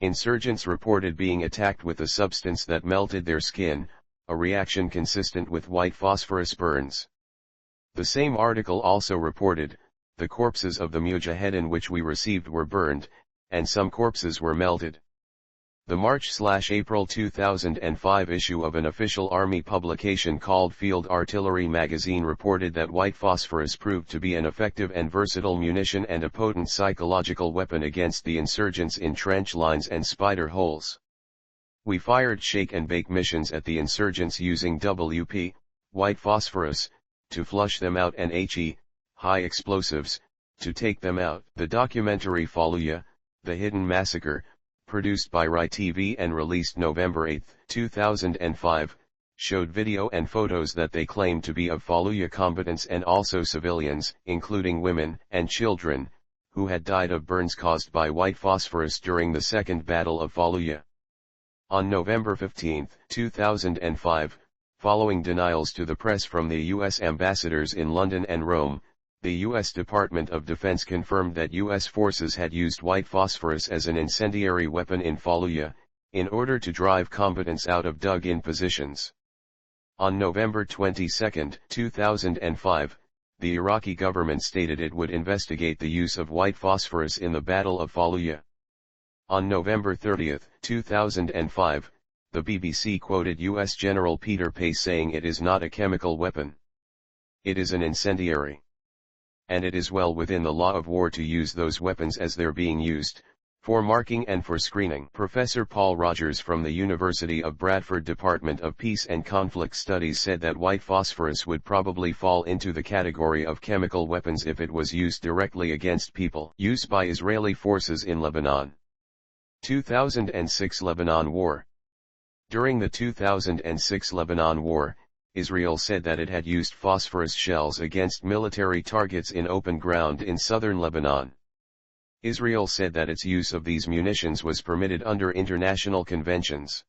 Insurgents reported being attacked with a substance that melted their skin, a reaction consistent with white phosphorus burns. The same article also reported, the corpses of the mujahedin which we received were burned, and some corpses were melted. The March/April 2005 issue of an official Army publication called Field Artillery Magazine reported that white phosphorus proved to be an effective and versatile munition and a potent psychological weapon against the insurgents in trench lines and spider holes. We fired shake and bake missions at the insurgents using WP, white phosphorus, to flush them out, and HE, high explosives, to take them out. The documentary Fallujah, The Hidden Massacre, produced by Rai TV and released November 8, 2005, showed video and photos that they claimed to be of Fallujah combatants and also civilians, including women and children, who had died of burns caused by white phosphorus during the Second Battle of Fallujah. On November 15, 2005, following denials to the press from the U.S. ambassadors in London and Rome, the U.S. Department of Defense confirmed that U.S. forces had used white phosphorus as an incendiary weapon in Fallujah, in order to drive combatants out of dug-in positions. On November 22, 2005, the Iraqi government stated it would investigate the use of white phosphorus in the Battle of Fallujah. On November 30, 2005, the BBC quoted U.S. General Peter Pace saying it is not a chemical weapon. It is an incendiary. And it is well within the law of war to use those weapons as they're being used, for marking and for screening. Professor Paul Rogers from the University of Bradford Department of Peace and Conflict Studies said that white phosphorus would probably fall into the category of chemical weapons if it was used directly against people. Use by Israeli forces in Lebanon. 2006 Lebanon War. During the 2006 Lebanon War, Israel said that it had used phosphorus shells against military targets in open ground in southern Lebanon. Israel said that its use of these munitions was permitted under international conventions.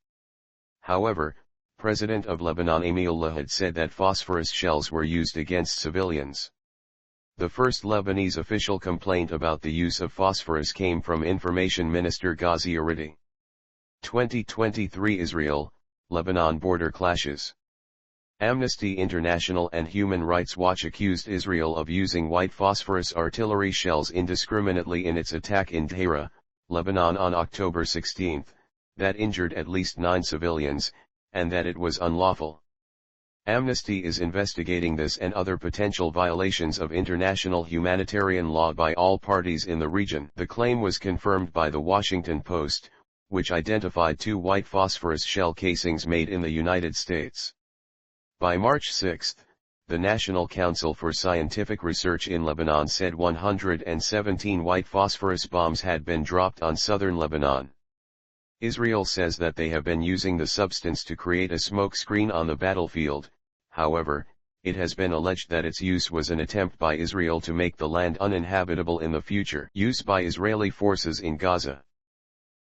However, President of Lebanon Emil Lahad said that phosphorus shells were used against civilians. The first Lebanese official complaint about the use of phosphorus came from Information Minister Ghazi Aridi. 2023 Israel, Lebanon border clashes. Amnesty International and Human Rights Watch accused Israel of using white phosphorus artillery shells indiscriminately in its attack in Deira, Lebanon on October 16, that injured at least 9 civilians, and that it was unlawful. Amnesty is investigating this and other potential violations of international humanitarian law by all parties in the region. The claim was confirmed by the Washington Post, which identified 2 white phosphorus shell casings made in the United States. By March 6, the National Council for Scientific Research in Lebanon said 117 white phosphorus bombs had been dropped on southern Lebanon. Israel says that they have been using the substance to create a smoke screen on the battlefield. However, it has been alleged that its use was an attempt by Israel to make the land uninhabitable in the future. Use by Israeli forces in Gaza.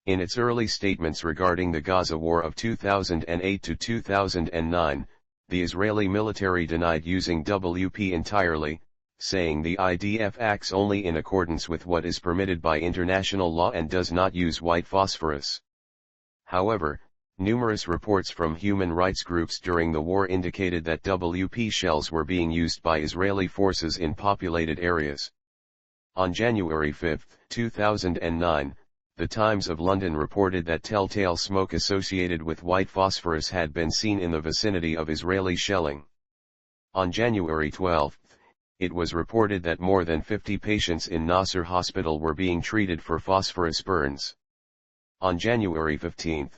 In its early statements regarding the Gaza War of 2008 to 2009, the Israeli military denied using WP entirely, saying the IDF acts only in accordance with what is permitted by international law and does not use white phosphorus. However, numerous reports from human rights groups during the war indicated that WP shells were being used by Israeli forces in populated areas. On January 5, 2009, The Times of London reported that telltale smoke associated with white phosphorus had been seen in the vicinity of Israeli shelling. On January 12, it was reported that more than 50 patients in Nasser Hospital were being treated for phosphorus burns. On January 15,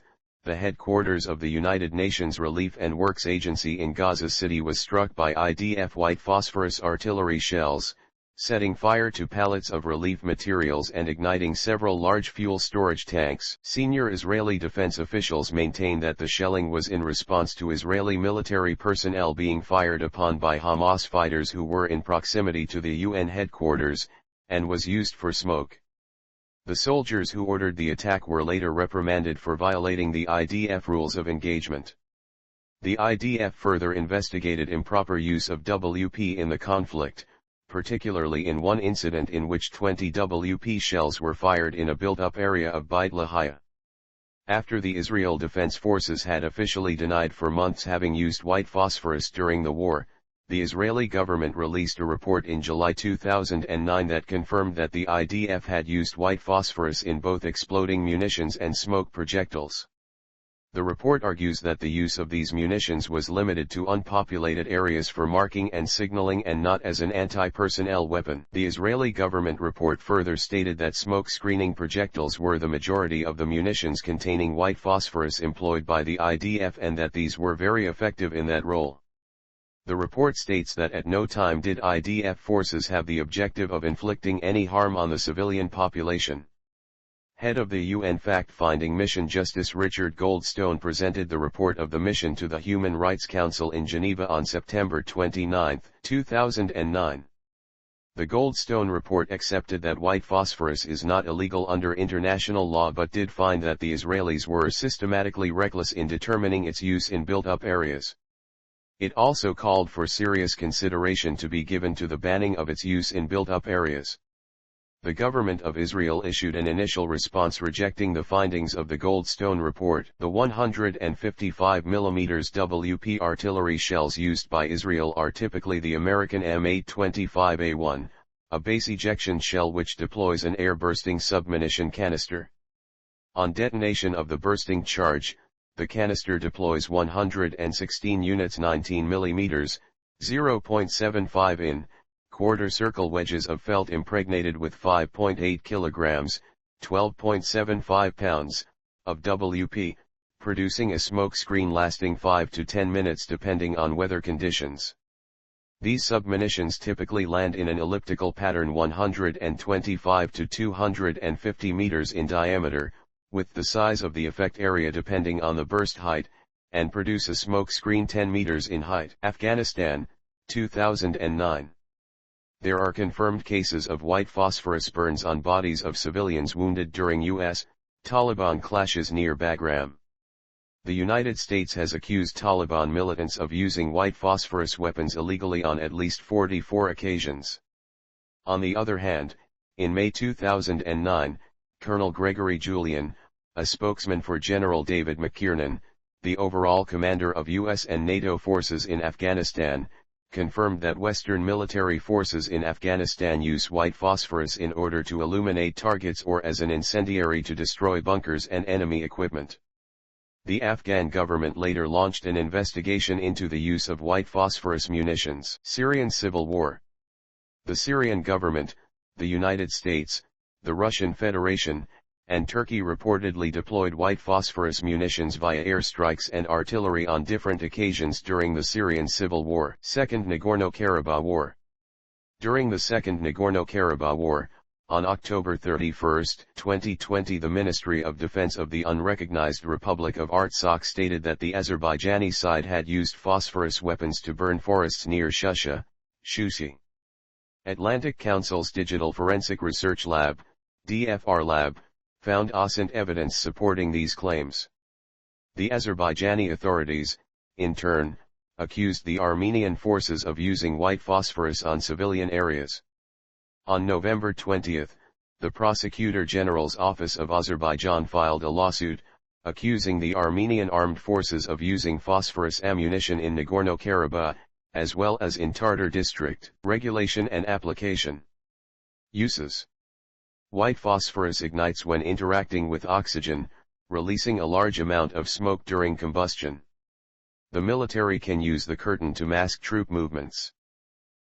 the headquarters of the United Nations Relief and Works Agency in Gaza City was struck by IDF white phosphorus artillery shells, setting fire to pallets of relief materials and igniting several large fuel storage tanks. Senior Israeli defense officials maintain that the shelling was in response to Israeli military personnel being fired upon by Hamas fighters who were in proximity to the UN headquarters, and was used for smoke. The soldiers who ordered the attack were later reprimanded for violating the IDF rules of engagement. The IDF further investigated improper use of WP in the conflict, particularly in one incident in which 20 WP shells were fired in a built-up area of Beit Lahia. After the Israel Defense Forces had officially denied for months having used white phosphorus during the war, the Israeli government released a report in July 2009 that confirmed that the IDF had used white phosphorus in both exploding munitions and smoke projectiles. The report argues that the use of these munitions was limited to unpopulated areas for marking and signaling and not as an anti-personnel weapon. The Israeli government report further stated that smoke screening projectiles were the majority of the munitions containing white phosphorus employed by the IDF and that these were very effective in that role. The report states that at no time did IDF forces have the objective of inflicting any harm on the civilian population. Head of the UN fact-finding mission Justice Richard Goldstone presented the report of the mission to the Human Rights Council in Geneva on September 29, 2009. The Goldstone report accepted that white phosphorus is not illegal under international law but did find that the Israelis were systematically reckless in determining its use in built-up areas. It also called for serious consideration to be given to the banning of its use in built-up areas. The government of Israel issued an initial response rejecting the findings of the Goldstone report. The 155 mm WP artillery shells used by Israel are typically the American M825A1, a base ejection shell which deploys an air-bursting submunition canister. On detonation of the bursting charge, the canister deploys 116 units 19 mm, 0.75 in, quarter-circle wedges of felt impregnated with 5.8 kilograms, 12.75 pounds, of WP, producing a smoke screen lasting 5 to 10 minutes depending on weather conditions. These submunitions typically land in an elliptical pattern 125 to 250 meters in diameter, with the size of the effect area depending on the burst height, and produce a smoke screen 10 meters in height. Afghanistan, 2009. There are confirmed cases of white phosphorus burns on bodies of civilians wounded during U.S. Taliban clashes near Bagram. The United States has accused Taliban militants of using white phosphorus weapons illegally on at least 44 occasions. On the other hand, in May 2009, Colonel Gregory Julian, a spokesman for General David McKiernan, the overall commander of U.S. and NATO forces in Afghanistan, confirmed that Western military forces in Afghanistan use white phosphorus in order to illuminate targets or as an incendiary to destroy bunkers and enemy equipment. The Afghan government later launched an investigation into the use of white phosphorus munitions. Syrian civil war. The Syrian government, the United States, the Russian Federation, and Turkey reportedly deployed white phosphorus munitions via airstrikes and artillery on different occasions during the Syrian civil war. Second Nagorno-Karabakh War. During the Second Nagorno-Karabakh War, on October 31, 2020, the Ministry of Defense of the Unrecognized Republic of Artsakh stated that the Azerbaijani side had used phosphorus weapons to burn forests near Shusha, Shusi. Atlantic Council's Digital Forensic Research Lab, DFR Lab, found ascent evidence supporting these claims. The Azerbaijani authorities, in turn, accused the Armenian forces of using white phosphorus on civilian areas. On November 20, the Prosecutor General's Office of Azerbaijan filed a lawsuit, accusing the Armenian armed forces of using phosphorus ammunition in Nagorno-Karabakh, as well as in Tartar district. Regulation and application. Uses. White phosphorus ignites when interacting with oxygen, releasing a large amount of smoke during combustion. The military can use the curtain to mask troop movements.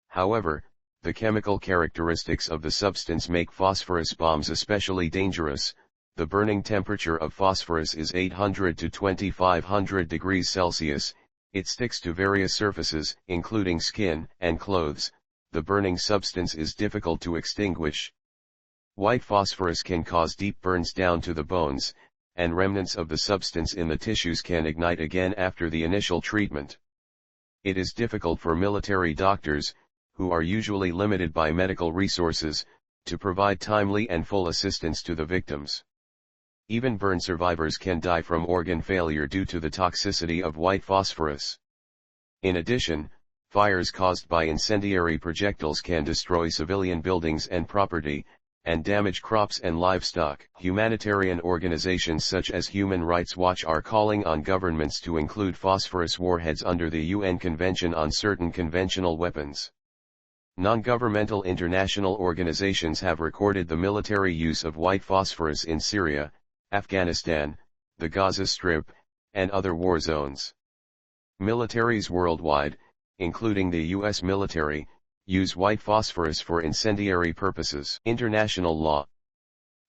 However, the chemical characteristics of the substance make phosphorus bombs especially dangerous. The burning temperature of phosphorus is 800 to 2500 degrees Celsius, it sticks to various surfaces, including skin and clothes. The burning substance is difficult to extinguish. White phosphorus can cause deep burns down to the bones, and remnants of the substance in the tissues can ignite again after the initial treatment. It is difficult for military doctors, who are usually limited by medical resources, to provide timely and full assistance to the victims. Even burn survivors can die from organ failure due to the toxicity of white phosphorus. In addition, fires caused by incendiary projectiles can destroy civilian buildings and property, and damage crops and livestock. Humanitarian organizations such as Human Rights Watch are calling on governments to include phosphorus warheads under the UN Convention on Certain Conventional Weapons. Non-governmental international organizations have recorded the military use of white phosphorus in Syria, Afghanistan, the Gaza Strip, and other war zones. Militaries worldwide, including the U.S. military, use white phosphorus for incendiary purposes. International law.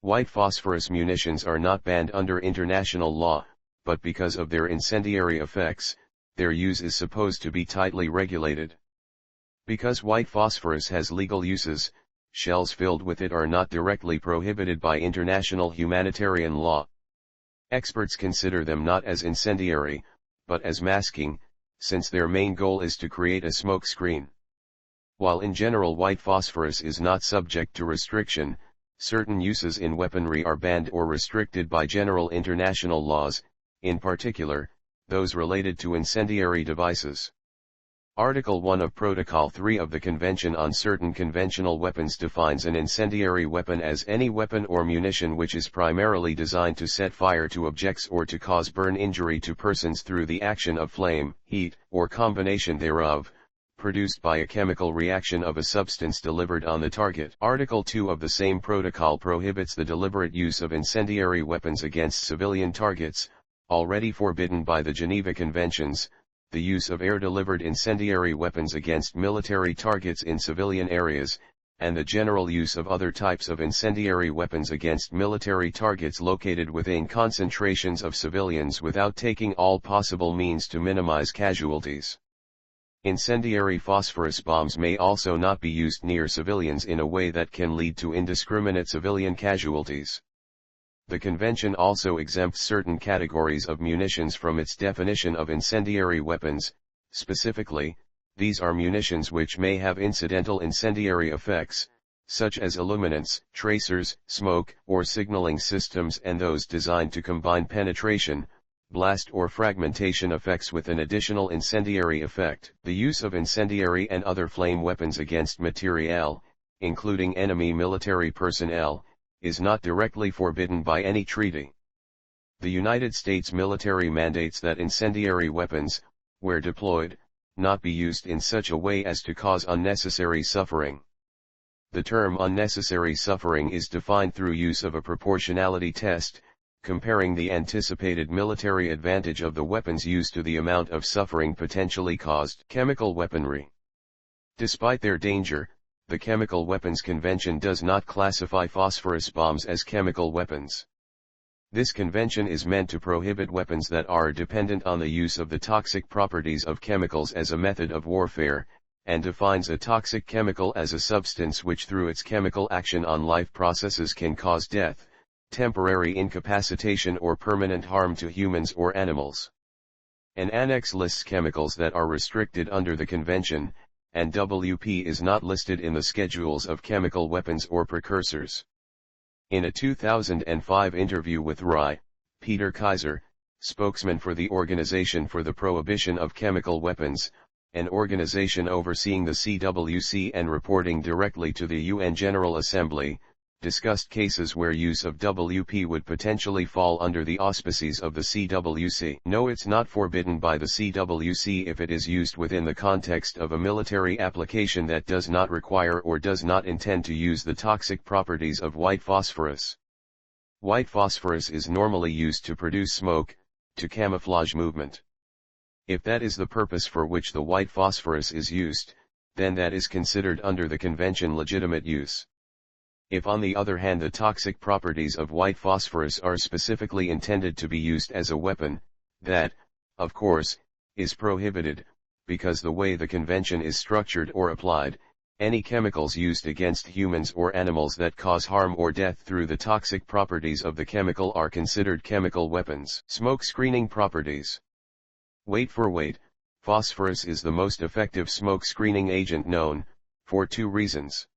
White phosphorus munitions are not banned under international law, but because of their incendiary effects, their use is supposed to be tightly regulated. Because white phosphorus has legal uses, shells filled with it are not directly prohibited by international humanitarian law. Experts consider them not as incendiary, but as masking, since their main goal is to create a smoke screen. While in general white phosphorus is not subject to restriction, certain uses in weaponry are banned or restricted by general international laws, in particular, those related to incendiary devices. Article 1 of Protocol 3 of the Convention on Certain Conventional Weapons defines an incendiary weapon as any weapon or munition which is primarily designed to set fire to objects or to cause burn injury to persons through the action of flame, heat, or combination thereof, produced by a chemical reaction of a substance delivered on the target. Article 2 of the same protocol prohibits the deliberate use of incendiary weapons against civilian targets, already forbidden by the Geneva Conventions, the use of air-delivered incendiary weapons against military targets in civilian areas, and the general use of other types of incendiary weapons against military targets located within concentrations of civilians without taking all possible means to minimize casualties. Incendiary phosphorus bombs may also not be used near civilians in a way that can lead to indiscriminate civilian casualties. The Convention also exempts certain categories of munitions from its definition of incendiary weapons. Specifically, these are munitions which may have incidental incendiary effects, such as illuminants, tracers, smoke or signaling systems, and those designed to combine penetration, blast or fragmentation effects with an additional incendiary effect. The use of incendiary and other flame weapons against materiel, including enemy military personnel, is not directly forbidden by any treaty. The United States military mandates that incendiary weapons, where deployed, not be used in such a way as to cause unnecessary suffering. The term unnecessary suffering is defined through use of a proportionality test, comparing the anticipated military advantage of the weapons used to the amount of suffering potentially caused. Chemical weaponry. Despite their danger, the Chemical Weapons Convention does not classify phosphorus bombs as chemical weapons. This convention is meant to prohibit weapons that are dependent on the use of the toxic properties of chemicals as a method of warfare, and defines a toxic chemical as a substance which through its chemical action on life processes can cause death, temporary incapacitation or permanent harm to humans or animals. An annex lists chemicals that are restricted under the convention, and WP is not listed in the schedules of chemical weapons or precursors. In a 2005 interview with Peter Kaiser, spokesman for the Organization for the Prohibition of Chemical Weapons, an organization overseeing the CWC and reporting directly to the UN General Assembly, discussed cases where use of WP would potentially fall under the auspices of the CWC. No, it's not forbidden by the CWC if it is used within the context of a military application that does not require or does not intend to use the toxic properties of white phosphorus. White phosphorus is normally used to produce smoke, to camouflage movement. If that is the purpose for which the white phosphorus is used, then that is considered under the convention legitimate use. If on the other hand the toxic properties of white phosphorus are specifically intended to be used as a weapon, that, of course, is prohibited, because the way the convention is structured or applied, any chemicals used against humans or animals that cause harm or death through the toxic properties of the chemical are considered chemical weapons. Smoke screening properties. Weight for weight, phosphorus is the most effective smoke screening agent known, for two reasons.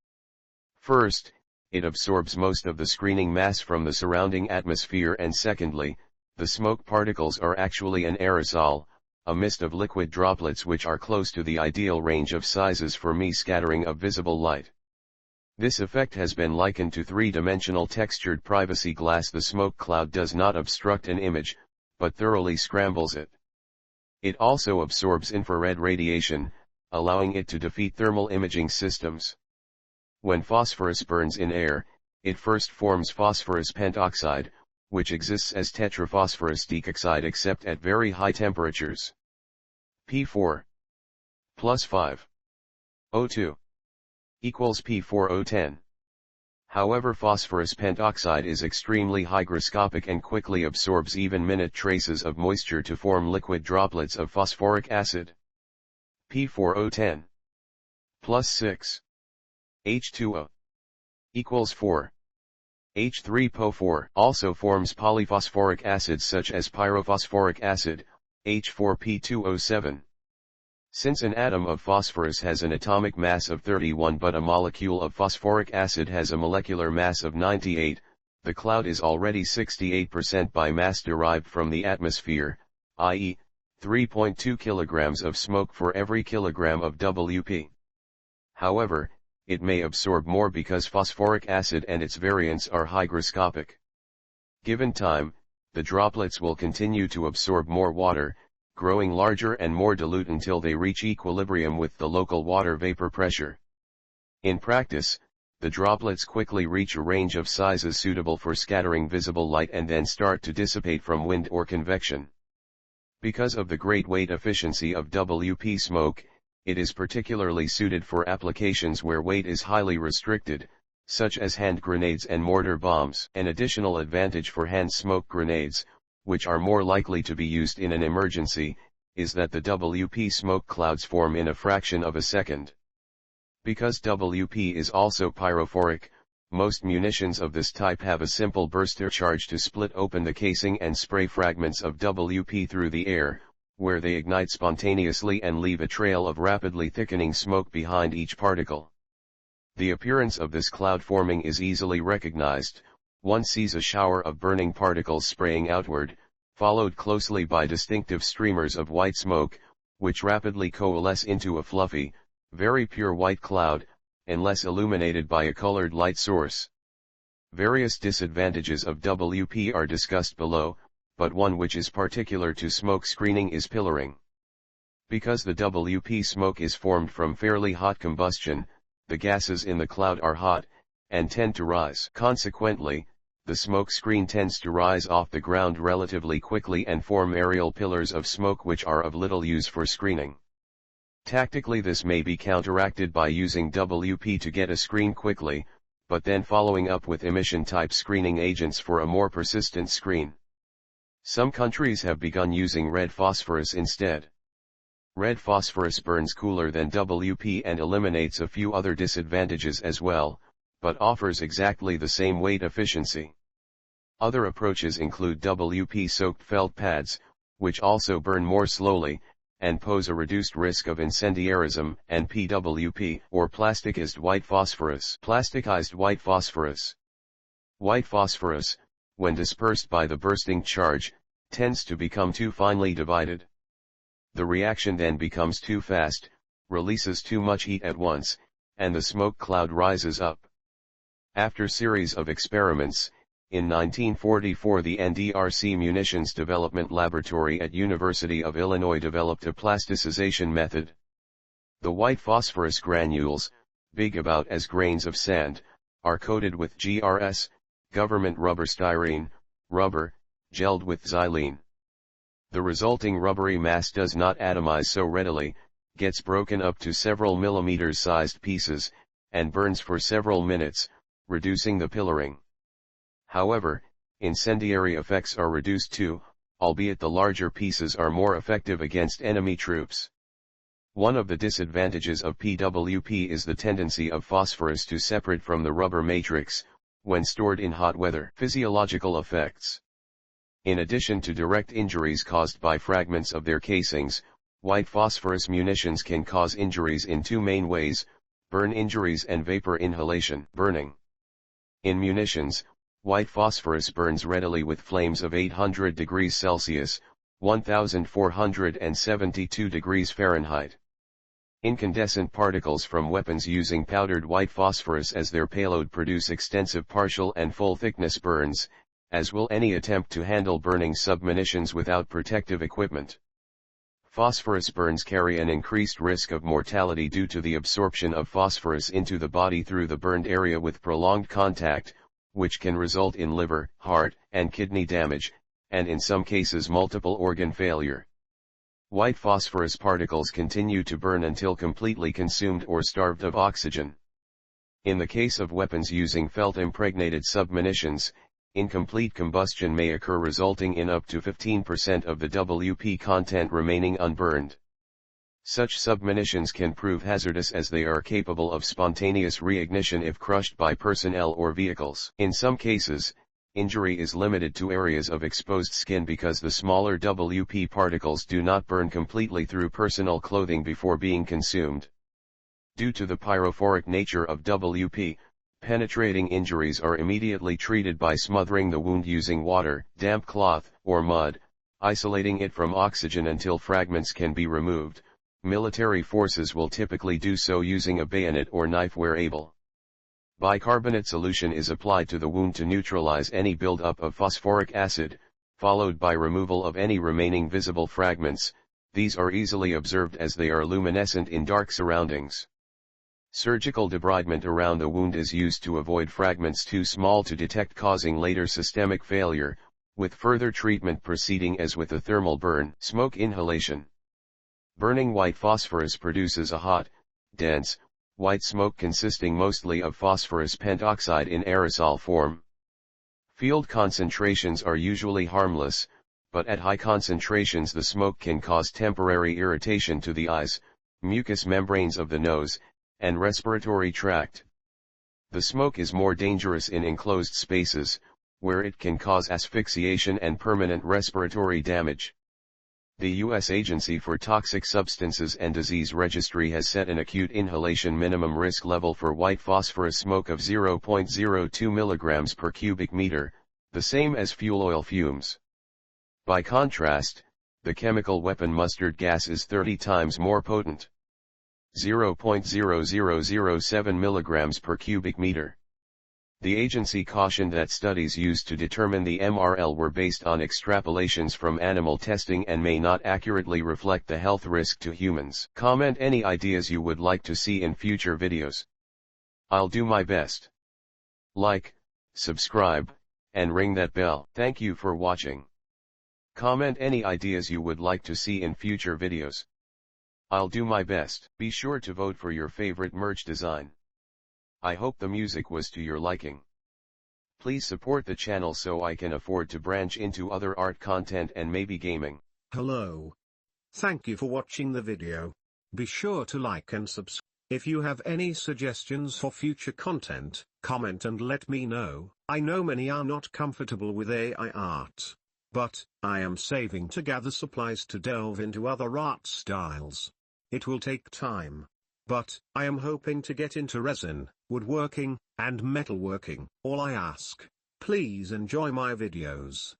First, it absorbs most of the screening mass from the surrounding atmosphere, and secondly, the smoke particles are actually an aerosol, a mist of liquid droplets which are close to the ideal range of sizes for scattering of visible light. This effect has been likened to three-dimensional textured privacy glass. The smoke cloud does not obstruct an image, but thoroughly scrambles it. It also absorbs infrared radiation, allowing it to defeat thermal imaging systems. When phosphorus burns in air, it first forms phosphorus pentoxide, which exists as tetraphosphorus dicoxide except at very high temperatures. P4 plus 5 O2 equals P4O10. However, phosphorus pentoxide is extremely hygroscopic and quickly absorbs even minute traces of moisture to form liquid droplets of phosphoric acid. P4O10 plus 6 H2O equals 4 H3PO4 also forms polyphosphoric acids such as pyrophosphoric acid, H4P2O7. Since an atom of phosphorus has an atomic mass of 31 but a molecule of phosphoric acid has a molecular mass of 98, the cloud is already 68% by mass derived from the atmosphere, i.e., 3.2 kilograms of smoke for every kilogram of WP. However, it may absorb more because phosphoric acid and its variants are hygroscopic. Given time, the droplets will continue to absorb more water, growing larger and more dilute until they reach equilibrium with the local water vapor pressure. In practice, the droplets quickly reach a range of sizes suitable for scattering visible light and then start to dissipate from wind or convection. Because of the great weight efficiency of WP smoke, it is particularly suited for applications where weight is highly restricted, such as hand grenades and mortar bombs. An additional advantage for hand smoke grenades, which are more likely to be used in an emergency, is that the WP smoke clouds form in a fraction of a second. Because WP is also pyrophoric, most munitions of this type have a simple burster charge to split open the casing and spray fragments of WP through the air, where they ignite spontaneously and leave a trail of rapidly thickening smoke behind each particle. The appearance of this cloud forming is easily recognized. One sees a shower of burning particles spraying outward, followed closely by distinctive streamers of white smoke, which rapidly coalesce into a fluffy, very pure white cloud, unless illuminated by a colored light source. Various disadvantages of WP are discussed below, but one which is particular to smoke screening is pillaring. Because the WP smoke is formed from fairly hot combustion, the gases in the cloud are hot, and tend to rise. Consequently, the smoke screen tends to rise off the ground relatively quickly and form aerial pillars of smoke which are of little use for screening. Tactically, this may be counteracted by using WP to get a screen quickly, but then following up with emission-type screening agents for a more persistent screen. Some countries have begun using red phosphorus instead. Red phosphorus burns cooler than WP and eliminates a few other disadvantages as well, but offers exactly the same weight efficiency. Other approaches include WP-soaked felt pads, which also burn more slowly, and pose a reduced risk of incendiarism, and PWP, or plasticized white phosphorus. Plasticized white phosphorus. White phosphorus, when dispersed by the bursting charge, tends to become too finely divided. The reaction then becomes too fast, releases too much heat at once, and the smoke cloud rises up. After series of experiments, in 1944 the NDRC Munitions Development Laboratory at University of Illinois developed a plasticization method. The white phosphorus granules, big about as grains of sand, are coated with GRS, government rubber styrene, rubber, gelled with xylene. The resulting rubbery mass does not atomize so readily, gets broken up to several millimeters sized pieces, and burns for several minutes, reducing the pillaring. However, incendiary effects are reduced too, albeit the larger pieces are more effective against enemy troops. One of the disadvantages of PWP is the tendency of phosphorus to separate from the rubber matrix, when stored in hot weather. Physiological effects. In addition to direct injuries caused by fragments of their casings, white phosphorus munitions can cause injuries in two main ways: burn injuries and vapor inhalation. Burning. In munitions, white phosphorus burns readily with flames of 800 degrees Celsius, 1472 degrees Fahrenheit. Incandescent particles from weapons using powdered white phosphorus as their payload produce extensive partial and full thickness burns, as will any attempt to handle burning submunitions without protective equipment. Phosphorus burns carry an increased risk of mortality due to the absorption of phosphorus into the body through the burned area with prolonged contact, which can result in liver, heart, and kidney damage, and in some cases multiple organ failure. White phosphorus particles continue to burn until completely consumed or starved of oxygen. In the case of weapons using felt-impregnated submunitions, incomplete combustion may occur, resulting in up to 15% of the WP content remaining unburned. Such submunitions can prove hazardous as they are capable of spontaneous reignition if crushed by personnel or vehicles. In some cases, injury is limited to areas of exposed skin because the smaller WP particles do not burn completely through personal clothing before being consumed. Due to the pyrophoric nature of WP, penetrating injuries are immediately treated by smothering the wound using water, damp cloth, or mud, isolating it from oxygen until fragments can be removed. Military forces will typically do so using a bayonet or knife where able. Bicarbonate solution is applied to the wound to neutralize any buildup of phosphoric acid, followed by removal of any remaining visible fragments. These are easily observed as they are luminescent in dark surroundings. Surgical debridement around the wound is used to avoid fragments too small to detect, causing later systemic failure, with further treatment proceeding as with a thermal burn. Smoke inhalation. Burning white phosphorus produces a hot, dense, white smoke consisting mostly of phosphorus pentoxide in aerosol form. Field concentrations are usually harmless, but at high concentrations the smoke can cause temporary irritation to the eyes, mucous membranes of the nose, and respiratory tract. The smoke is more dangerous in enclosed spaces, where it can cause asphyxiation and permanent respiratory damage. The U.S. Agency for Toxic Substances and Disease Registry has set an acute inhalation minimum risk level for white phosphorus smoke of 0.02 mg per cubic meter, the same as fuel oil fumes. By contrast, the chemical weapon mustard gas is 30 times more potent. 0.0007 mg per cubic meter. The agency cautioned that studies used to determine the MRL were based on extrapolations from animal testing and may not accurately reflect the health risk to humans. Comment any ideas you would like to see in future videos. I'll do my best. Like, subscribe, and ring that bell. Thank you for watching. Comment any ideas you would like to see in future videos. I'll do my best. Be sure to vote for your favorite merch design. I hope the music was to your liking. Please support the channel so I can afford to branch into other art content and maybe gaming. Hello. Thank you for watching the video. Be sure to like and subscribe. If you have any suggestions for future content, comment and let me know. I know many are not comfortable with AI art, but I am saving to gather supplies to delve into other art styles. It will take time, but I am hoping to get into resin, woodworking, and metalworking. All I ask Please enjoy my videos.